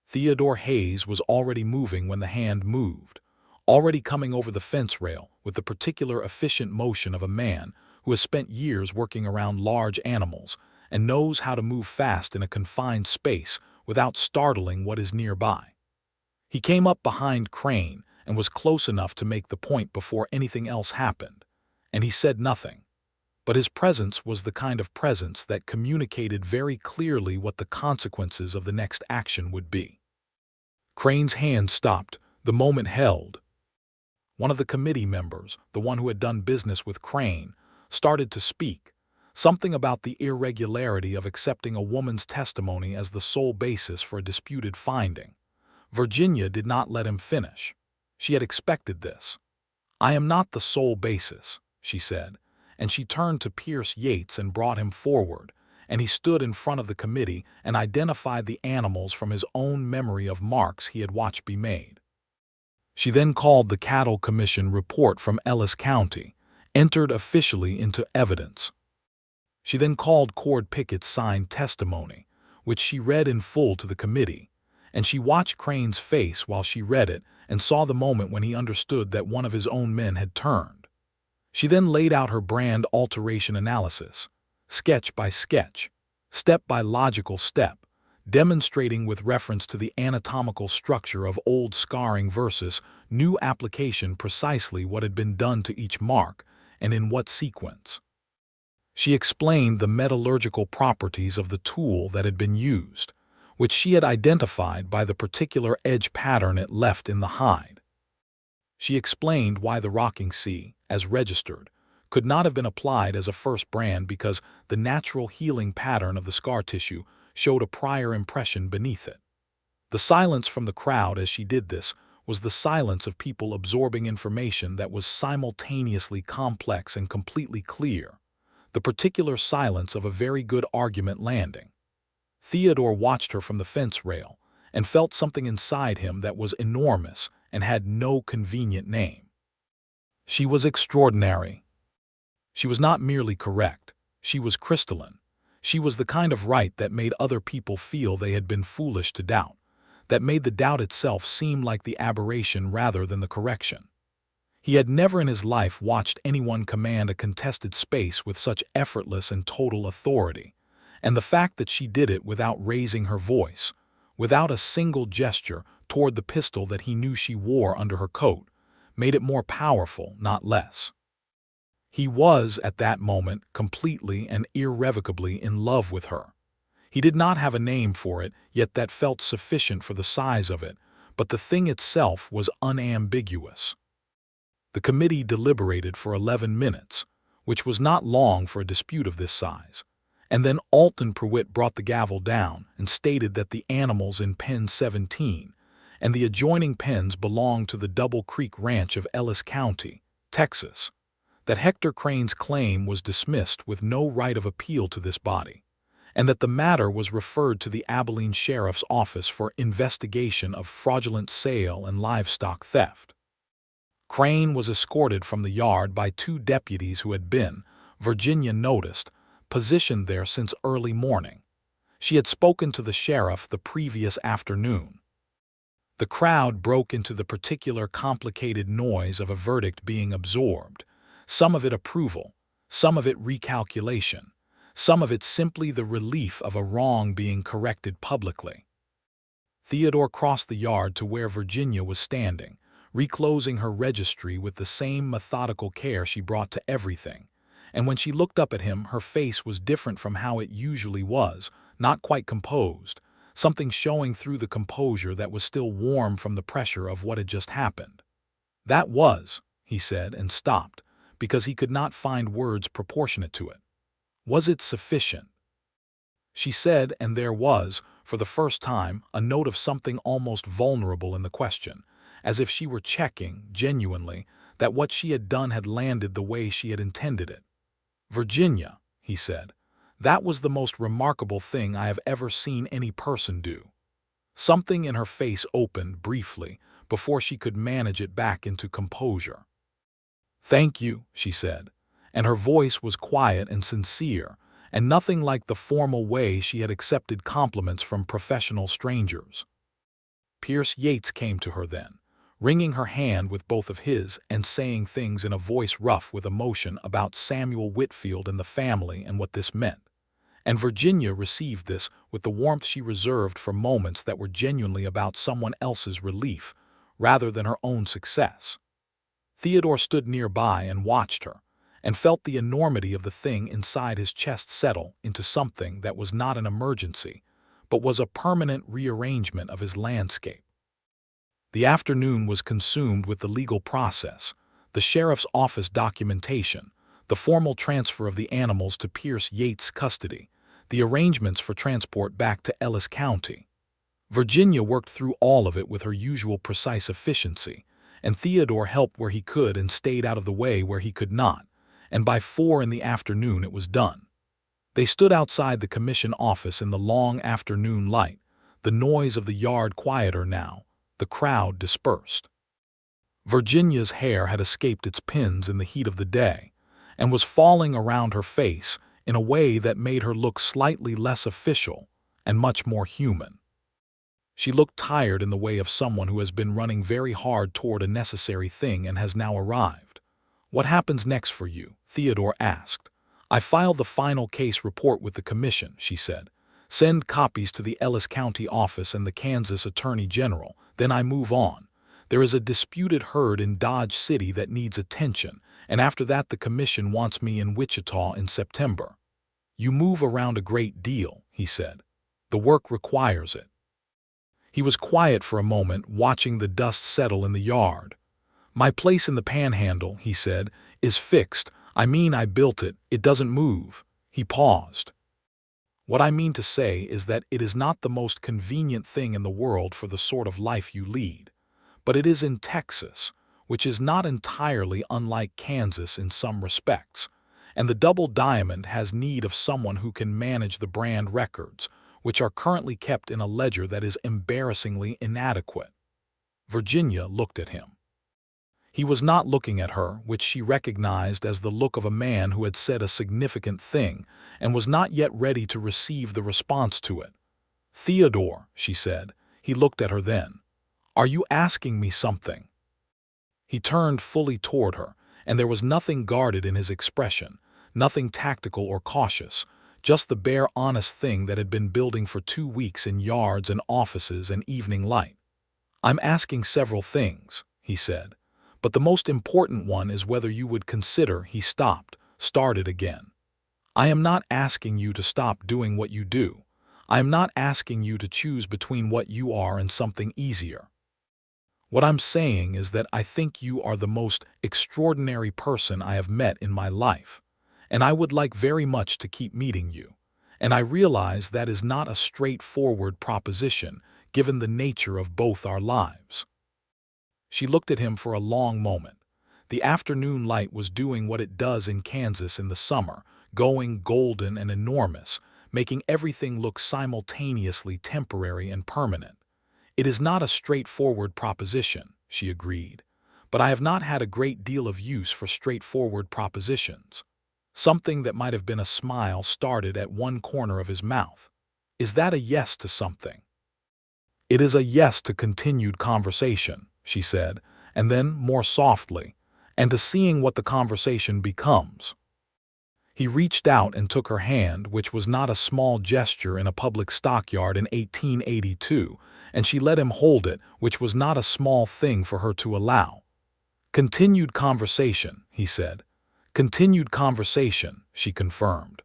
Theodore Hayes was already moving when the hand moved, already coming over the fence rail with the particular efficient motion of a man who has spent years working around large animals and knows how to move fast in a confined space without startling what is nearby. He came up behind Crane and was close enough to make the point before anything else happened, and he said nothing. But his presence was the kind of presence that communicated very clearly what the consequences of the next action would be. Crane's hand stopped, the moment held. One of the committee members, the one who had done business with Crane, started to speak, something about the irregularity of accepting a woman's testimony as the sole basis for a disputed finding. Virginia did not let him finish. She had expected this. "I am not the sole basis," she said, and she turned to Pierce Yates and brought him forward, and he stood in front of the committee and identified the animals from his own memory of marks he had watched be made. She then called the Cattle Commission report from Ellis County, entered officially into evidence. She then called Cord Pickett's signed testimony, which she read in full to the committee, and she watched Crane's face while she read it and saw the moment when he understood that one of his own men had turned. She then laid out her brand alteration analysis, sketch by sketch, step by logical step, demonstrating with reference to the anatomical structure of old scarring versus new application precisely what had been done to each mark and in what sequence. She explained the metallurgical properties of the tool that had been used, which she had identified by the particular edge pattern it left in the hide. She explained why the Rocking Sea, as registered, could not have been applied as a first brand because the natural healing pattern of the scar tissue showed a prior impression beneath it. The silence from the crowd as she did this was the silence of people absorbing information that was simultaneously complex and completely clear, the particular silence of a very good argument landing. Theodore watched her from the fence rail and felt something inside him that was enormous and had no convenient name. She was extraordinary. She was not merely correct. She was crystalline. She was the kind of right that made other people feel they had been foolish to doubt, that made the doubt itself seem like the aberration rather than the correction. He had never in his life watched anyone command a contested space with such effortless and total authority, and the fact that she did it without raising her voice, without a single gesture toward the pistol that he knew she wore under her coat, made it more powerful, not less. He was, at that moment, completely and irrevocably in love with her. He did not have a name for it, yet that felt sufficient for the size of it, but the thing itself was unambiguous. The committee deliberated for 11 minutes, which was not long for a dispute of this size, and then Alton Pruitt brought the gavel down and stated that the animals in Pen 17 and the adjoining pens belonged to the Double Creek Ranch of Ellis County, Texas, that Hector Crane's claim was dismissed with no right of appeal to this body, and that the matter was referred to the Abilene Sheriff's Office for investigation of fraudulent sale and livestock theft. Crane was escorted from the yard by 2 deputies who had been, Virginia noticed, positioned there since early morning. She had spoken to the sheriff the previous afternoon. The crowd broke into the particular complicated noise of a verdict being absorbed, some of it approval, some of it recalculation, some of it simply the relief of a wrong being corrected publicly. Theodore crossed the yard to where Virginia was standing, reclosing her registry with the same methodical care she brought to everything, and when she looked up at him her face was different from how it usually was, not quite composed, something showing through the composure that was still warm from the pressure of what had just happened. "That was," he said, and stopped, because he could not find words proportionate to it. "Was it sufficient?" She said, and there was, for the first time, a note of something almost vulnerable in the question, as if she were checking, genuinely, that what she had done had landed the way she had intended it. "Virginia," he said, "that was the most remarkable thing I have ever seen any person do." Something in her face opened briefly before she could manage it back into composure. "Thank you," she said, and her voice was quiet and sincere, and nothing like the formal way she had accepted compliments from professional strangers. Pierce Yates came to her then, wringing her hand with both of his and saying things in a voice rough with emotion about Samuel Whitfield and the family and what this meant. And Virginia received this with the warmth she reserved for moments that were genuinely about someone else's relief rather than her own success. Theodore stood nearby and watched her, and felt the enormity of the thing inside his chest settle into something that was not an emergency, but was a permanent rearrangement of his landscape. The afternoon was consumed with the legal process, the sheriff's office documentation, the formal transfer of the animals to Pierce Yates' custody, the arrangements for transport back to Ellis County. Virginia worked through all of it with her usual precise efficiency, and Theodore helped where he could and stayed out of the way where he could not, and by 4 in the afternoon it was done. They stood outside the commission office in the long afternoon light, the noise of the yard quieter now, the crowd dispersed. Virginia's hair had escaped its pins in the heat of the day, and was falling around her face in a way that made her look slightly less official and much more human. She looked tired in the way of someone who has been running very hard toward a necessary thing and has now arrived. "What happens next for you?" Theodore asked. "I filed the final case report with the commission," she said. "Send copies to the Ellis County office and the Kansas Attorney General. Then I move on. There is a disputed herd in Dodge City that needs attention, and after that the commission wants me in Wichita in September." "You move around a great deal," he said. "The work requires it." He was quiet for a moment, watching the dust settle in the yard. "My place in the panhandle," he said, "is fixed. I mean, I built it. It doesn't move." He paused. "What I mean to say is that it is not the most convenient thing in the world for the sort of life you lead, but it is in Texas, which is not entirely unlike Kansas in some respects, and the Double Diamond has need of someone who can manage the brand records, which are currently kept in a ledger that is embarrassingly inadequate." Virginia looked at him. He was not looking at her, which she recognized as the look of a man who had said a significant thing and was not yet ready to receive the response to it. "Theodore," she said. He looked at her then. "Are you asking me something?" He turned fully toward her, and there was nothing guarded in his expression, nothing tactical or cautious, just the bare honest thing that had been building for 2 weeks in yards and offices and evening light. "I'm asking several things," he said, But the most important one is whether you would consider," he started again. "I am not asking you to stop doing what you do. I am not asking you to choose between what you are and something easier. What I'm saying is that I think you are the most extraordinary person I have met in my life, and I would like very much to keep meeting you. And I realize that is not a straightforward proposition, given the nature of both our lives." She looked at him for a long moment. The afternoon light was doing what it does in Kansas in the summer, going golden and enormous, making everything look simultaneously temporary and permanent. "It is not a straightforward proposition," she agreed, "but I have not had a great deal of use for straightforward propositions." Something that might have been a smile started at one corner of his mouth. "Is that a yes to something?" "It is a yes to continued conversation," she said, and then, more softly, "and to seeing what the conversation becomes." He reached out and took her hand, which was not a small gesture in a public stockyard in 1882, and she let him hold it, which was not a small thing for her to allow. "Continued conversation," he said. "Continued conversation," she confirmed.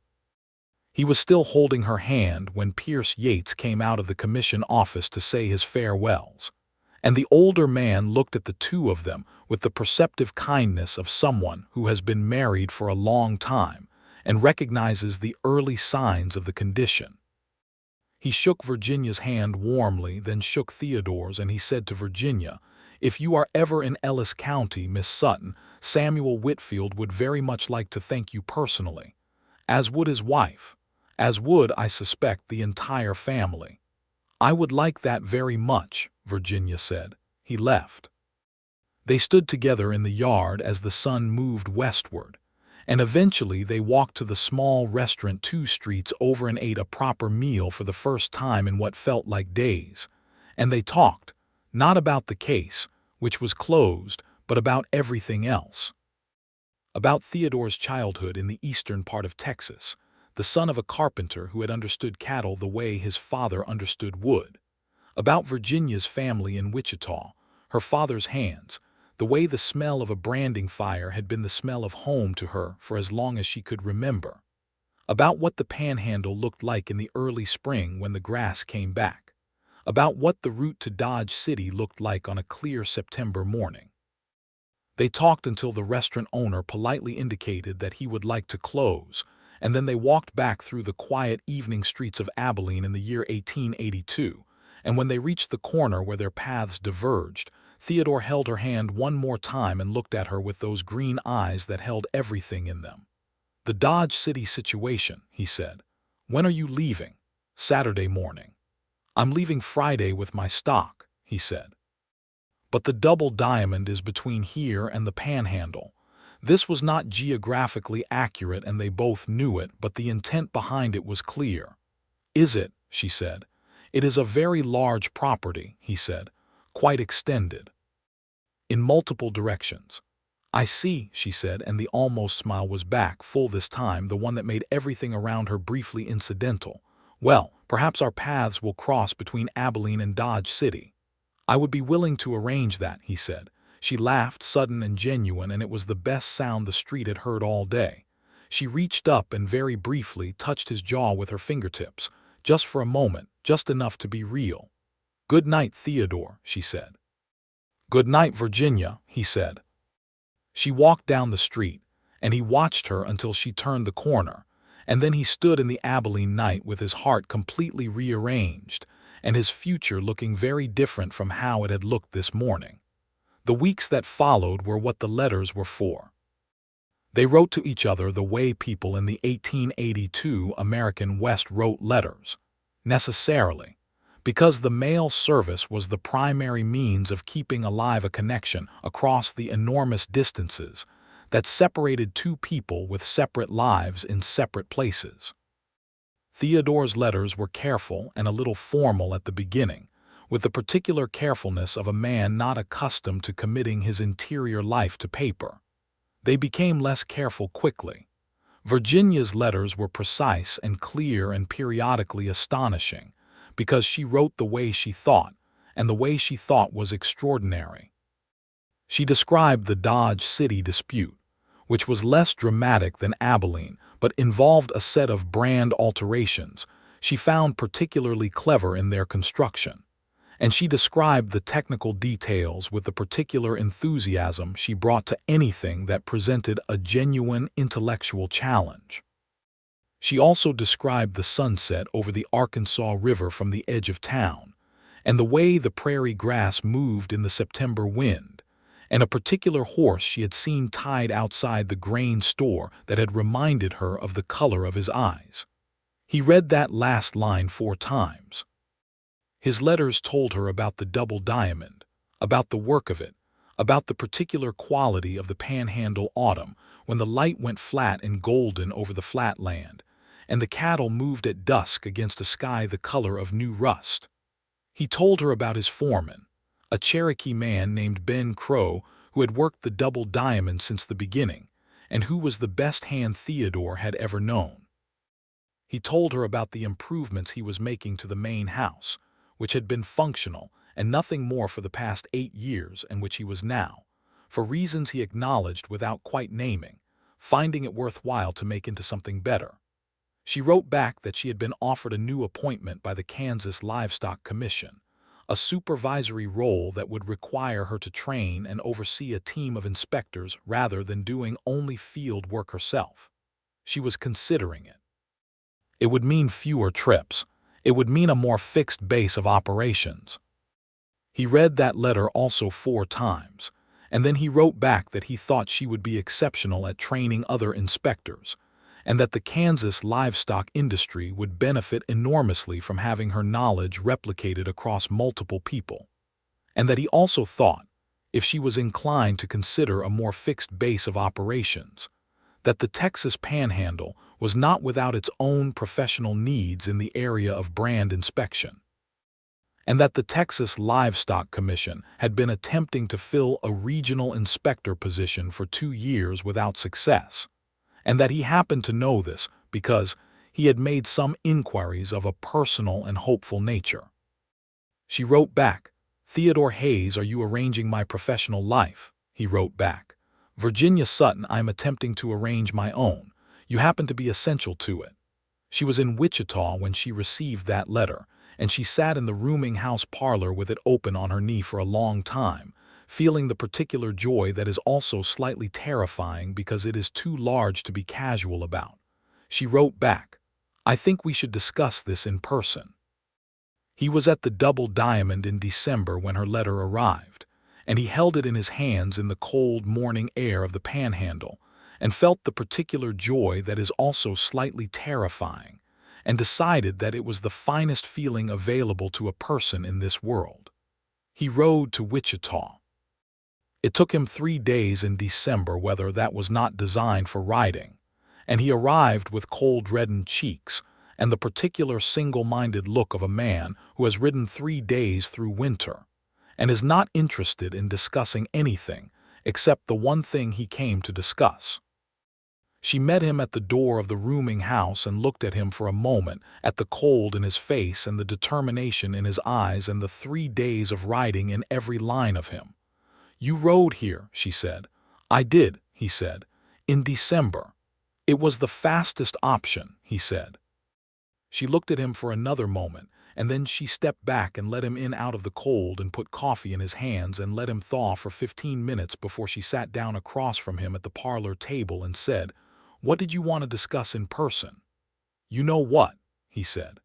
He was still holding her hand when Pierce Yates came out of the commission office to say his farewells, and the older man looked at the two of them with the perceptive kindness of someone who has been married for a long time and recognizes the early signs of the condition. He shook Virginia's hand warmly, then shook Theodore's, and he said to Virginia, "If you are ever in Ellis County, Miss Sutton, Samuel Whitfield would very much like to thank you personally, as would his wife, as would, I suspect, the entire family." "I would like that very much," Virginia said. He left. They stood together in the yard as the sun moved westward, and eventually they walked to the small restaurant 2 streets over and ate a proper meal for the first time in what felt like days. And they talked, not about the case, which was closed, but about everything else. About Theodore's childhood in the eastern part of Texas, the son of a carpenter who had understood cattle the way his father understood wood. About Virginia's family in Wichita, her father's hands, the way the smell of a branding fire had been the smell of home to her for as long as she could remember. About what the Panhandle looked like in the early spring when the grass came back. About what the route to Dodge City looked like on a clear September morning. They talked until the restaurant owner politely indicated that he would like to close, and then they walked back through the quiet evening streets of Abilene in the year 1882, and when they reached the corner where their paths diverged, Theodore held her hand one more time and looked at her with those green eyes that held everything in them. "The Dodge City situation," he said. "When are you leaving?" "Saturday morning." "I'm leaving Friday with my stock," he said. "But the Double Diamond is between here and the Panhandle." This was not geographically accurate and they both knew it, but the intent behind it was clear. "Is it?" she said. "It is a very large property," he said, "quite extended. In multiple directions." "I see," she said, and the almost smile was back, full this time, the one that made everything around her briefly incidental. "Well, perhaps our paths will cross between Abilene and Dodge City." "I would be willing to arrange that," he said. She laughed, sudden and genuine, and it was the best sound the street had heard all day. She reached up and very briefly touched his jaw with her fingertips, just for a moment, just enough to be real. "Good night, Theodore," she said. "Good night, Virginia," he said. She walked down the street, and he watched her until she turned the corner, and then he stood in the Abilene night with his heart completely rearranged, and his future looking very different from how it had looked this morning. The weeks that followed were what the letters were for. They wrote to each other the way people in the 1882 American West wrote letters, necessarily, because the mail service was the primary means of keeping alive a connection across the enormous distances that separated two people with separate lives in separate places. Theodore's letters were careful and a little formal at the beginning, with the particular carefulness of a man not accustomed to committing his interior life to paper. They became less careful quickly. Virginia's letters were precise and clear and periodically astonishing, because she wrote the way she thought, and the way she thought was extraordinary. She described the Dodge City dispute, which was less dramatic than Abilene but involved a set of brand alterations she found particularly clever in their construction, and she described the technical details with the particular enthusiasm she brought to anything that presented a genuine intellectual challenge. She also described the sunset over the Arkansas River from the edge of town, and the way the prairie grass moved in the September wind, and a particular horse she had seen tied outside the grain store that had reminded her of the color of his eyes. He read that last line 4 times. His letters told her about the double diamond, about the work of it, about the particular quality of the panhandle autumn when the light went flat and golden over the flat land, and the cattle moved at dusk against a sky the color of new rust. He told her about his foreman, a Cherokee man named Ben Crow who had worked the double diamond since the beginning, and who was the best hand Theodore had ever known. He told her about the improvements he was making to the main house, which had been functional and nothing more for the past 8 years, and which he was now, for reasons he acknowledged without quite naming, finding it worthwhile to make into something better. She wrote back that she had been offered a new appointment by the Kansas Livestock Commission, a supervisory role that would require her to train and oversee a team of inspectors rather than doing only field work herself. She was considering it. It would mean fewer trips. It would mean a more fixed base of operations. He read that letter also 4 times, and then he wrote back that he thought she would be exceptional at training other inspectors, and that the Kansas livestock industry would benefit enormously from having her knowledge replicated across multiple people, and that he also thought, if she was inclined to consider a more fixed base of operations, that the Texas Panhandle was not without its own professional needs in the area of brand inspection, and that the Texas Livestock Commission had been attempting to fill a regional inspector position for 2 years without success, and that he happened to know this because he had made some inquiries of a personal and hopeful nature. She wrote back, "Theodore Hayes, are you arranging my professional life?" He wrote back, "Virginia Sutton, I'm attempting to arrange my own. You happen to be essential to it." She was in Wichita when she received that letter, and she sat in the rooming house parlor with it open on her knee for a long time, feeling the particular joy that is also slightly terrifying because it is too large to be casual about. She wrote back, "I think we should discuss this in person." He was at the Double Diamond in December when her letter arrived, and he held it in his hands in the cold morning air of the Panhandle, and felt the particular joy that is also slightly terrifying, and decided that it was the finest feeling available to a person in this world. He rode to Wichita. It took him 3 days in December weather that was not designed for riding, and he arrived with cold reddened cheeks and the particular single-minded look of a man who has ridden 3 days through winter and is not interested in discussing anything except the one thing he came to discuss. She met him at the door of the rooming house and looked at him for a moment, at the cold in his face and the determination in his eyes and the 3 days of riding in every line of him. "You rode here," she said. "I did," he said. "In December. It was the fastest option," he said. She looked at him for another moment, and then she stepped back and let him in out of the cold and put coffee in his hands and let him thaw for 15 minutes before she sat down across from him at the parlor table and said, "What did you want to discuss in person?" "You know what," he said.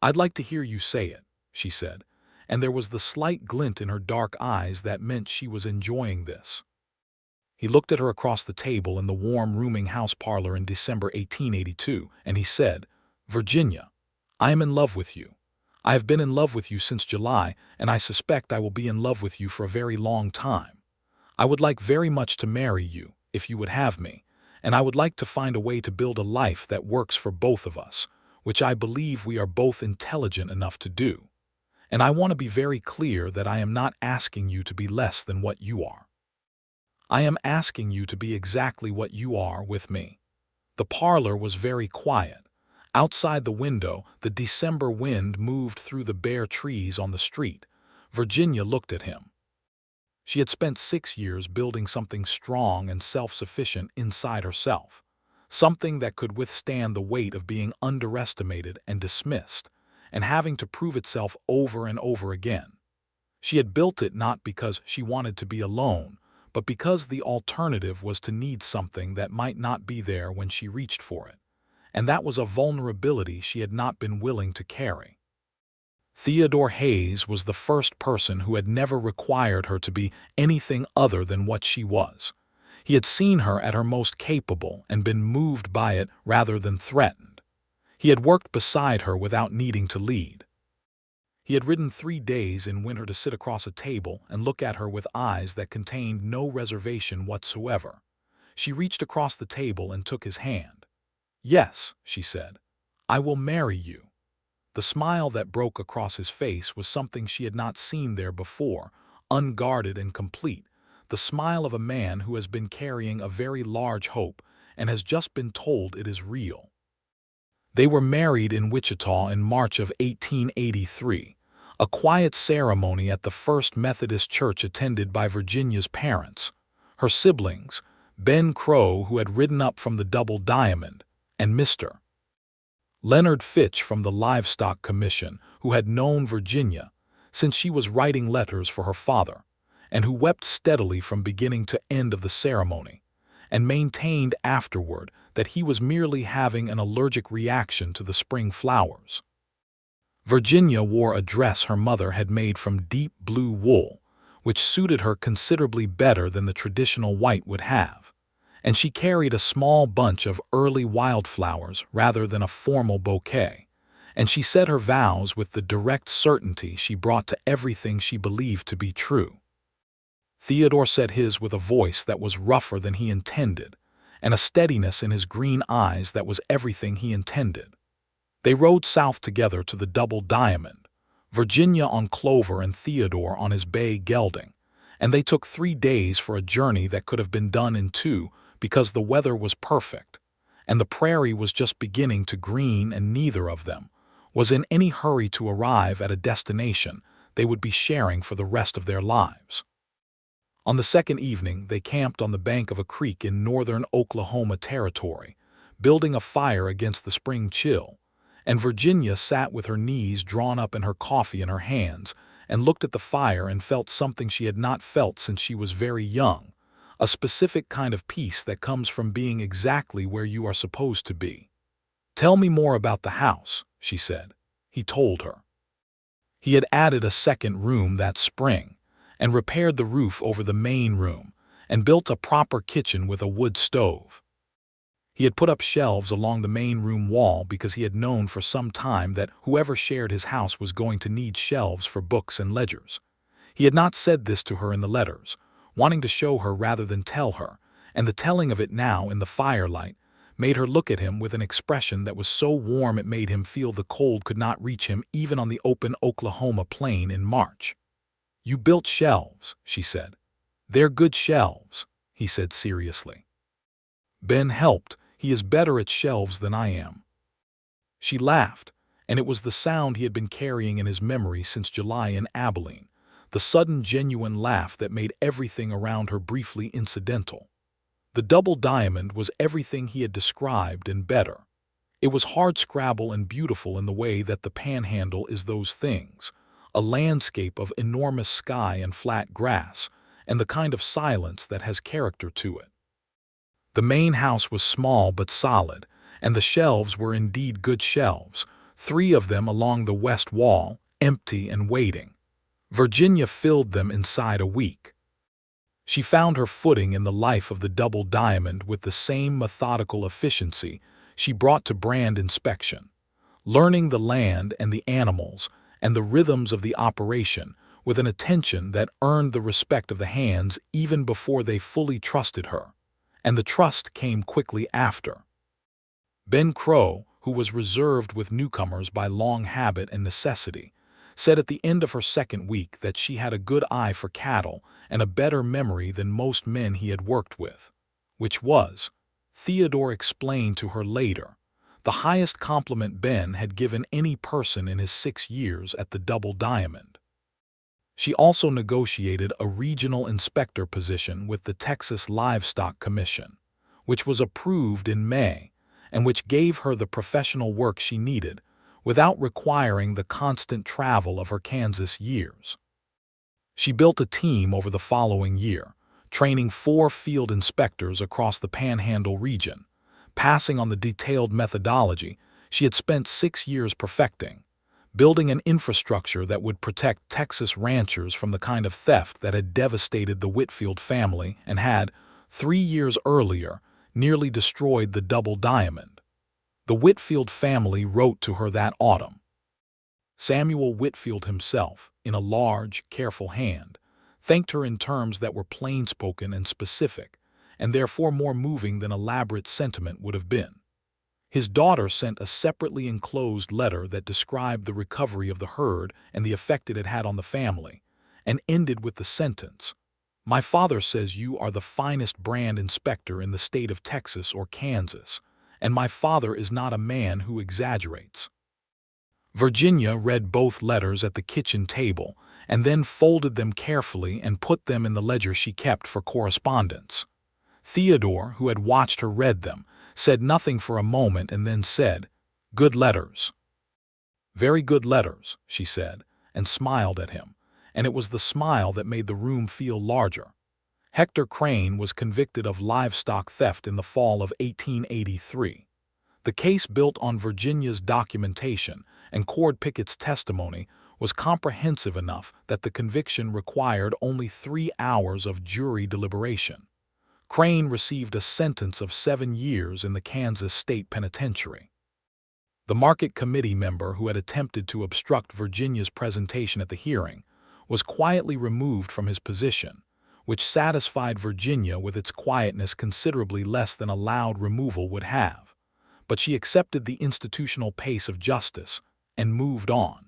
"I'd like to hear you say it," she said, and there was the slight glint in her dark eyes that meant she was enjoying this. He looked at her across the table in the warm rooming house parlor in December 1882, and he said, "Virginia, I am in love with you. I have been in love with you since July, and I suspect I will be in love with you for a very long time. I would like very much to marry you, if you would have me, and I would like to find a way to build a life that works for both of us, which I believe we are both intelligent enough to do. And I want to be very clear that I am not asking you to be less than what you are. I am asking you to be exactly what you are with me." The parlor was very quiet. Outside the window, the December wind moved through the bare trees on the street. Virginia looked at him. She had spent 6 years building something strong and self-sufficient inside herself, something that could withstand the weight of being underestimated and dismissed, and having to prove itself over and over again. She had built it not because she wanted to be alone, but because the alternative was to need something that might not be there when she reached for it, and that was a vulnerability she had not been willing to carry. Theodore Hayes was the first person who had never required her to be anything other than what she was. He had seen her at her most capable and been moved by it rather than threatened. He had worked beside her without needing to lead. He had ridden 3 days in winter to sit across a table and look at her with eyes that contained no reservation whatsoever. She reached across the table and took his hand. "Yes," she said, "I will marry you." The smile that broke across his face was something she had not seen there before, unguarded and complete, the smile of a man who has been carrying a very large hope and has just been told it is real. They were married in Wichita in March of 1883, a quiet ceremony at the First Methodist Church attended by Virginia's parents, her siblings, Ben Crow, who had ridden up from the Double Diamond, and Mr. Leonard Fitch from the Livestock Commission, who had known Virginia since she was writing letters for her father, and who wept steadily from beginning to end of the ceremony, and maintained afterward that he was merely having an allergic reaction to the spring flowers. Virginia wore a dress her mother had made from deep blue wool, which suited her considerably better than the traditional white would have, and she carried a small bunch of early wildflowers rather than a formal bouquet, and she said her vows with the direct certainty she brought to everything she believed to be true. Theodore said his with a voice that was rougher than he intended, and a steadiness in his green eyes that was everything he intended. They rode south together to the Double Diamond, Virginia on Clover and Theodore on his bay gelding, and they took 3 days for a journey that could have been done in 2 because the weather was perfect, and the prairie was just beginning to green, and neither of them was in any hurry to arrive at a destination they would be sharing for the rest of their lives. On the second evening, they camped on the bank of a creek in northern Oklahoma Territory, building a fire against the spring chill, and Virginia sat with her knees drawn up and her coffee in her hands and looked at the fire and felt something she had not felt since she was very young, a specific kind of peace that comes from being exactly where you are supposed to be. "Tell me more about the house," she said. He told her. He had added a second room that spring, and repaired the roof over the main room, and built a proper kitchen with a wood stove. He had put up shelves along the main room wall because he had known for some time that whoever shared his house was going to need shelves for books and ledgers. He had not said this to her in the letters, wanting to show her rather than tell her, and the telling of it now in the firelight made her look at him with an expression that was so warm it made him feel the cold could not reach him even on the open Oklahoma plain in March. "You built shelves," she said. "They're good shelves," he said seriously. "Ben helped. He is better at shelves than I am." She laughed, and it was the sound he had been carrying in his memory since July in Abilene, the sudden genuine laugh that made everything around her briefly incidental. The Double Diamond was everything he had described and better. It was hardscrabble and beautiful in the way that the Panhandle is those things, a landscape of enormous sky and flat grass, and the kind of silence that has character to it. The main house was small but solid, and the shelves were indeed good shelves, 3 of them along the west wall, empty and waiting. Virginia filled them inside a week. She found her footing in the life of the Double Diamond with the same methodical efficiency she brought to brand inspection, learning the land and the animals and the rhythms of the operation with an attention that earned the respect of the hands even before they fully trusted her, and the trust came quickly after. Ben Crow, who was reserved with newcomers by long habit and necessity, said at the end of her second week that she had a good eye for cattle and a better memory than most men he had worked with, which was, Theodore explained to her later, the highest compliment Ben had given any person in his 6 years at the Double Diamond. She also negotiated a regional inspector position with the Texas Livestock Commission, which was approved in May and which gave her the professional work she needed without requiring the constant travel of her Kansas years. She built a team over the following year, training 4 field inspectors across the Panhandle region, passing on the detailed methodology she had spent 6 years perfecting, building an infrastructure that would protect Texas ranchers from the kind of theft that had devastated the Whitfield family and had, 3 years earlier, nearly destroyed the Double Diamond. The Whitfield family wrote to her that autumn. Samuel Whitfield himself, in a large, careful hand, thanked her in terms that were plain-spoken and specific, and therefore more moving than elaborate sentiment would have been. His daughter sent a separately enclosed letter that described the recovery of the herd and the effect it had had on the family, and ended with the sentence, "My father says you are the finest brand inspector in the state of Texas or Kansas, and my father is not a man who exaggerates." Virginia read both letters at the kitchen table and then folded them carefully and put them in the ledger she kept for correspondence. Theodore, who had watched her read them, said nothing for a moment and then said, "Good letters." "Very good letters," she said, and smiled at him, and it was the smile that made the room feel larger. Hector Crane was convicted of livestock theft in the fall of 1883. The case, built on Virginia's documentation and Cord Pickett's testimony, was comprehensive enough that the conviction required only 3 hours of jury deliberation. Crane received a sentence of 7 years in the Kansas State Penitentiary. The market committee member who had attempted to obstruct Virginia's presentation at the hearing was quietly removed from his position, which satisfied Virginia with its quietness considerably less than a loud removal would have. But she accepted the institutional pace of justice and moved on.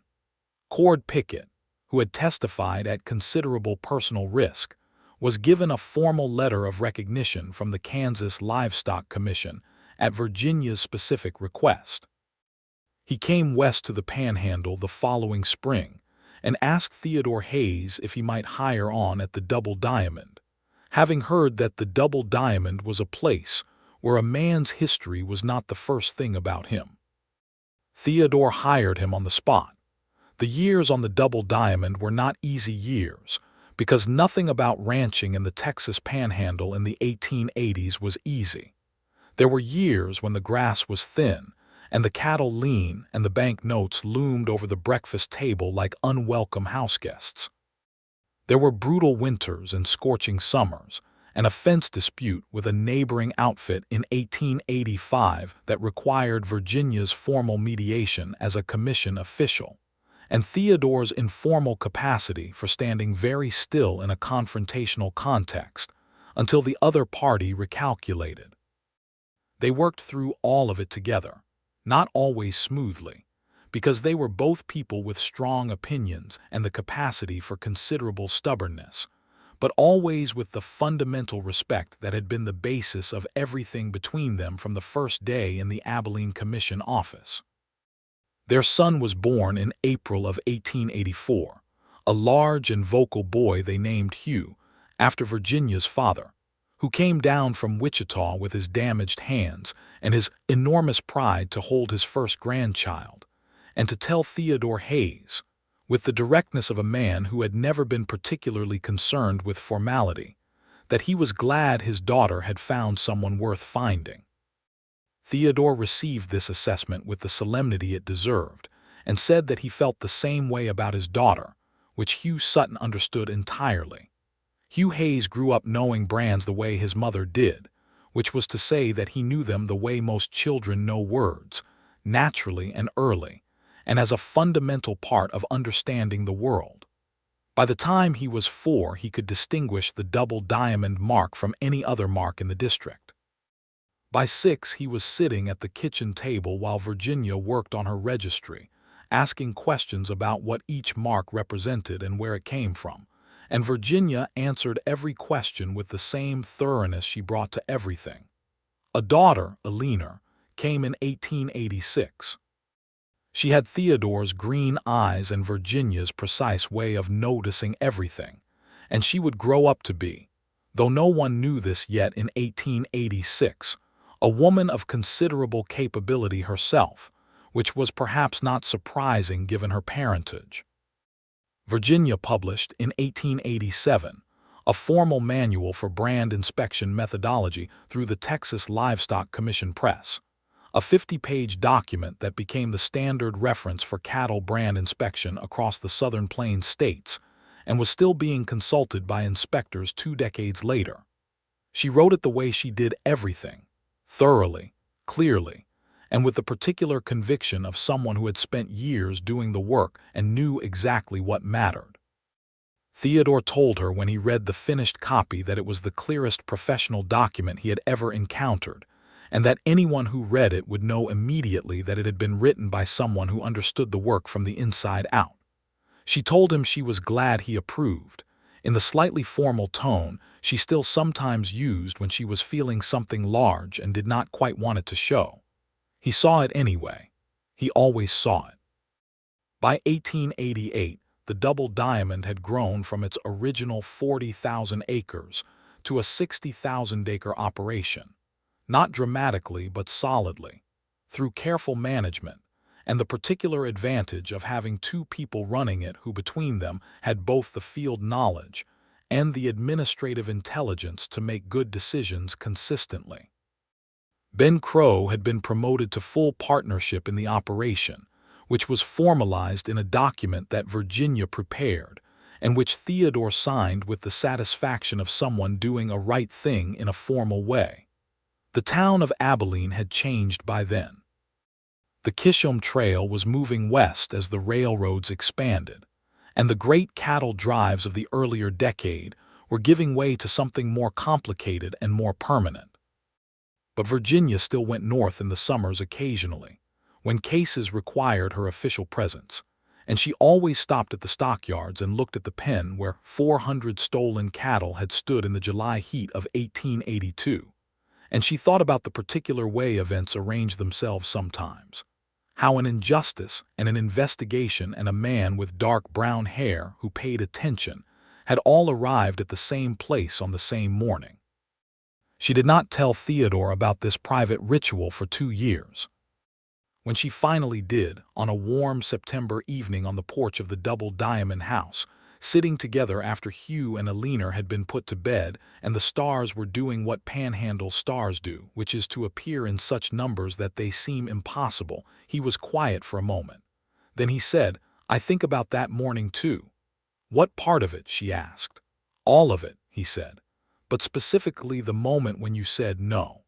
Cord Pickett, who had testified at considerable personal risk, was given a formal letter of recognition from the Kansas Livestock Commission at Virginia's specific request. He came west to the Panhandle the following spring and asked Theodore Hayes if he might hire on at the Double Diamond, having heard that the Double Diamond was a place where a man's history was not the first thing about him. Theodore hired him on the spot. The years on the Double Diamond were not easy years, because nothing about ranching in the Texas Panhandle in the 1880s was easy. There were years when the grass was thin, and the cattle lean, and the bank notes loomed over the breakfast table like unwelcome houseguests. There were brutal winters and scorching summers, and a fence dispute with a neighboring outfit in 1885 that required Virginia's formal mediation as a commission official, and Theodore's informal capacity for standing very still in a confrontational context until the other party recalculated. They worked through all of it together, not always smoothly, because they were both people with strong opinions and the capacity for considerable stubbornness, but always with the fundamental respect that had been the basis of everything between them from the first day in the Abilene Commission office. Their son was born in April of 1884, a large and vocal boy they named Hugh, after Virginia's father, who came down from Wichita with his damaged hands and his enormous pride to hold his first grandchild, and to tell Theodore Hayes, with the directness of a man who had never been particularly concerned with formality, that he was glad his daughter had found someone worth finding. Theodore received this assessment with the solemnity it deserved, and said that he felt the same way about his daughter, which Hugh Sutton understood entirely. Hugh Hayes grew up knowing brands the way his mother did, which was to say that he knew them the way most children know words, naturally and early, and as a fundamental part of understanding the world. By the time he was 4, he could distinguish the Double Diamond mark from any other mark in the district. By 6, he was sitting at the kitchen table while Virginia worked on her registry, asking questions about what each mark represented and where it came from, and Virginia answered every question with the same thoroughness she brought to everything. A daughter, Abilene, came in 1886. She had Theodore's green eyes and Virginia's precise way of noticing everything, and she would grow up to be, though no one knew this yet in 1886, a woman of considerable capability herself, which was perhaps not surprising given her parentage. Virginia published, in 1887, a formal manual for brand inspection methodology through the Texas Livestock Commission Press, a 50-page document that became the standard reference for cattle brand inspection across the Southern Plains states and was still being consulted by inspectors 2 decades later. She wrote it the way she did everything, thoroughly, clearly, and with the particular conviction of someone who had spent years doing the work and knew exactly what mattered. Theodore told her when he read the finished copy that it was the clearest professional document he had ever encountered, and that anyone who read it would know immediately that it had been written by someone who understood the work from the inside out. She told him she was glad he approved, in the slightly formal tone she still sometimes used when she was feeling something large and did not quite want it to show. He saw it anyway. He always saw it. By 1888, the Double Diamond had grown from its original 40,000 acres to a 60,000-acre operation, not dramatically but solidly, through careful management and the particular advantage of having 2 people running it who between them had both the field knowledge and the administrative intelligence to make good decisions consistently. Ben Crow had been promoted to full partnership in the operation, which was formalized in a document that Virginia prepared and which Theodore signed with the satisfaction of someone doing a right thing in a formal way. The town of Abilene had changed by then. The Kishom Trail was moving west as the railroads expanded, and the great cattle drives of the earlier decade were giving way to something more complicated and more permanent. But Virginia still went north in the summers occasionally, when cases required her official presence, and she always stopped at the stockyards and looked at the pen where 400 stolen cattle had stood in the July heat of 1882. And she thought about the particular way events arrange themselves sometimes, how an injustice and an investigation and a man with dark brown hair who paid attention had all arrived at the same place on the same morning. She did not tell Theodore about this private ritual for 2 years. When she finally did, on a warm September evening on the porch of the Double Diamond house, sitting together after Hugh and Abilene had been put to bed and the stars were doing what panhandle stars do, which is to appear in such numbers that they seem impossible, he was quiet for a moment. Then he said, "I think about that morning too." "What part of it?" she asked. "All of it," he said, "but specifically the moment when you said no.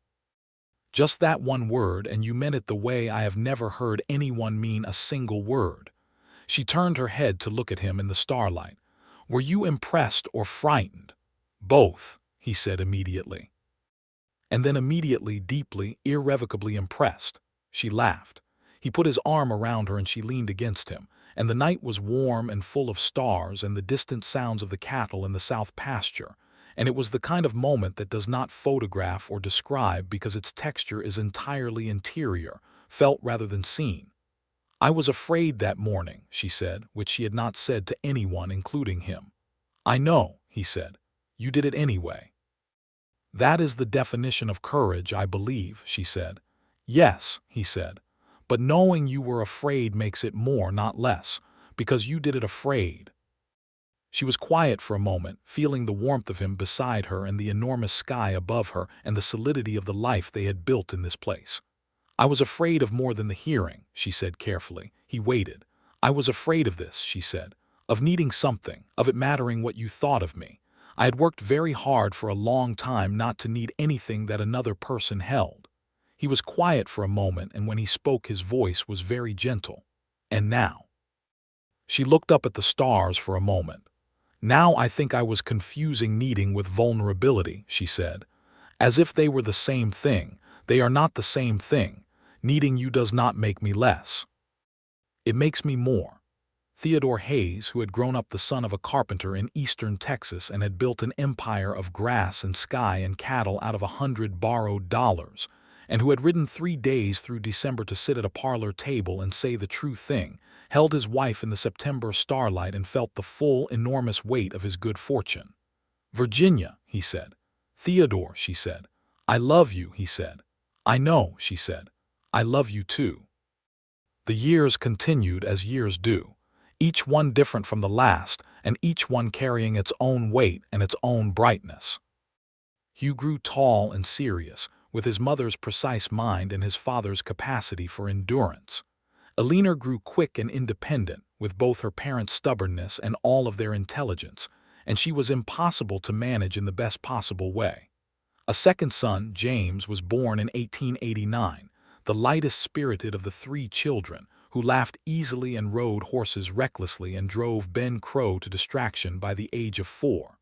Just that one word, and you meant it the way I have never heard anyone mean a single word." She turned her head to look at him in the starlight. "Were you impressed or frightened?" "Both," he said immediately. And then immediately, deeply, irrevocably impressed. She laughed. He put his arm around her and she leaned against him, and the night was warm and full of stars and the distant sounds of the cattle in the south pasture, and it was the kind of moment that does not photograph or describe because its texture is entirely interior, felt rather than seen. "I was afraid that morning," she said, which she had not said to anyone, including him. "I know," he said. "You did it anyway." "That is the definition of courage, I believe," she said. "Yes," he said, "but knowing you were afraid makes it more, not less, because you did it afraid." She was quiet for a moment, feeling the warmth of him beside her and the enormous sky above her and the solidity of the life they had built in this place. "I was afraid of more than the hearing," she said carefully. He waited. "I was afraid of this," she said, "of needing something, of it mattering what you thought of me. I had worked very hard for a long time not to need anything that another person held." He was quiet for a moment, and when he spoke his voice was very gentle. "And now?" She looked up at the stars for a moment. "Now I think I was confusing needing with vulnerability," she said. "As if they were the same thing. They are not the same thing. Needing you does not make me less. It makes me more." Theodore Hayes, who had grown up the son of a carpenter in eastern Texas and had built an empire of grass and sky and cattle out of 100 borrowed dollars, and who had ridden 3 days through December to sit at a parlor table and say the true thing, held his wife in the September starlight and felt the full, enormous weight of his good fortune. "Virginia," he said. "Theodore," she said. "I love you," he said. "I know," she said. "I love you too." The years continued as years do, each one different from the last, and each one carrying its own weight and its own brightness. Hugh grew tall and serious, with his mother's precise mind and his father's capacity for endurance. Abilene grew quick and independent, with both her parents' stubbornness and all of their intelligence, and she was impossible to manage in the best possible way. A second son, James, was born in 1889, the lightest-spirited of the 3 children, who laughed easily and rode horses recklessly and drove Ben Crow to distraction by the age of 4.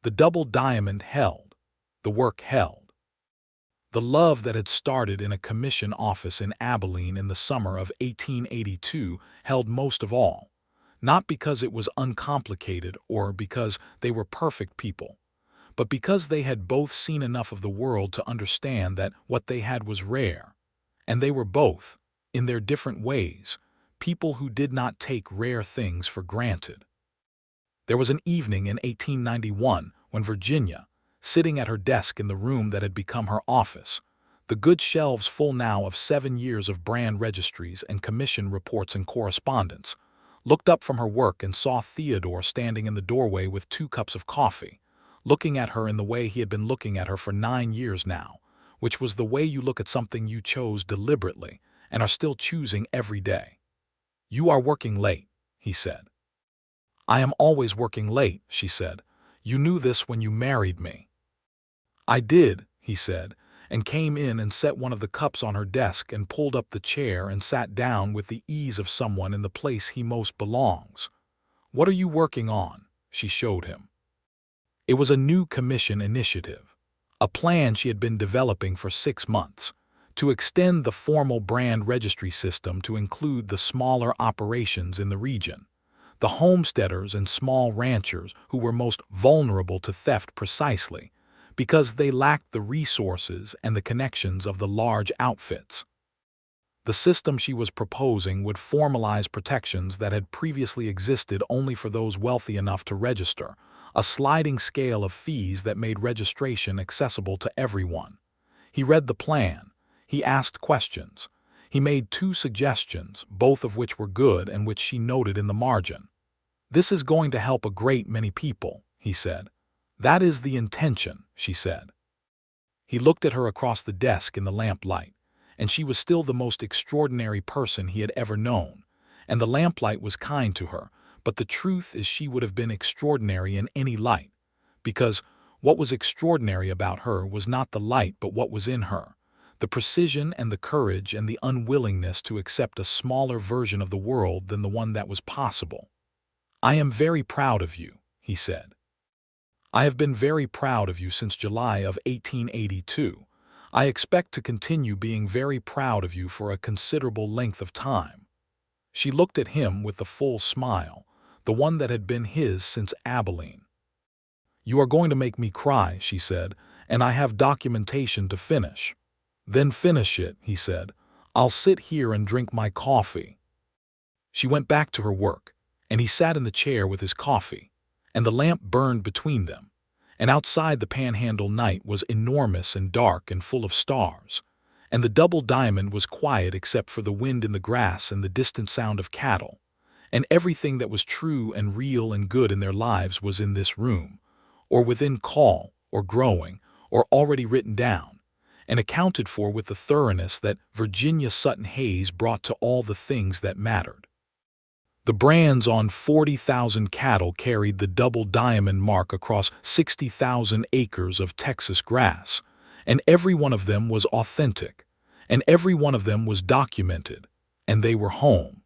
The double diamond held. The work held. The love that had started in a commission office in Abilene in the summer of 1882 held most of all, not because it was uncomplicated or because they were perfect people, but because they had both seen enough of the world to understand that what they had was rare, and they were both, in their different ways, people who did not take rare things for granted. There was an evening in 1891 when Virginia, sitting at her desk in the room that had become her office, the good shelves full now of 7 years of brand registries and commission reports and correspondence, looked up from her work and saw Theodore standing in the doorway with 2 cups of coffee, looking at her in the way he had been looking at her for 9 years now, which was the way you look at something you chose deliberately and are still choosing every day. "You are working late," he said. "I am always working late," she said. "You knew this when you married me." "I did," he said, and came in and set one of the cups on her desk and pulled up the chair and sat down with the ease of someone in the place he most belongs. "What are you working on?" she showed him. It was a new commission initiative, a plan she had been developing for 6 months, to extend the formal brand registry system to include the smaller operations in the region, the homesteaders and small ranchers who were most vulnerable to theft precisely because they lacked the resources and the connections of the large outfits. The system she was proposing would formalize protections that had previously existed only for those wealthy enough to register, a sliding scale of fees that made registration accessible to everyone. He read the plan. He asked questions. He made 2 suggestions, both of which were good and which she noted in the margin. "This is going to help a great many people," he said. "That is the intention," she said. He looked at her across the desk in the lamplight, and she was still the most extraordinary person he had ever known, and the lamplight was kind to her, but the truth is she would have been extraordinary in any light, because what was extraordinary about her was not the light but what was in her, the precision and the courage and the unwillingness to accept a smaller version of the world than the one that was possible. "I am very proud of you," he said. "I have been very proud of you since July of 1882. I expect to continue being very proud of you for a considerable length of time." She looked at him with the full smile, the one that had been his since Abilene. "You are going to make me cry," she said, "and I have documentation to finish." "Then finish it," he said. "I'll sit here and drink my coffee." She went back to her work, and he sat in the chair with his coffee, and the lamp burned between them, and outside the Panhandle night was enormous and dark and full of stars, and the double diamond was quiet except for the wind in the grass and the distant sound of cattle, and everything that was true and real and good in their lives was in this room, or within call, or growing, or already written down, and accounted for with the thoroughness that Virginia Sutton Hayes brought to all the things that mattered. The brands on 40,000 cattle carried the double diamond mark across 60,000 acres of Texas grass, and every one of them was authentic, and every one of them was documented, and they were home.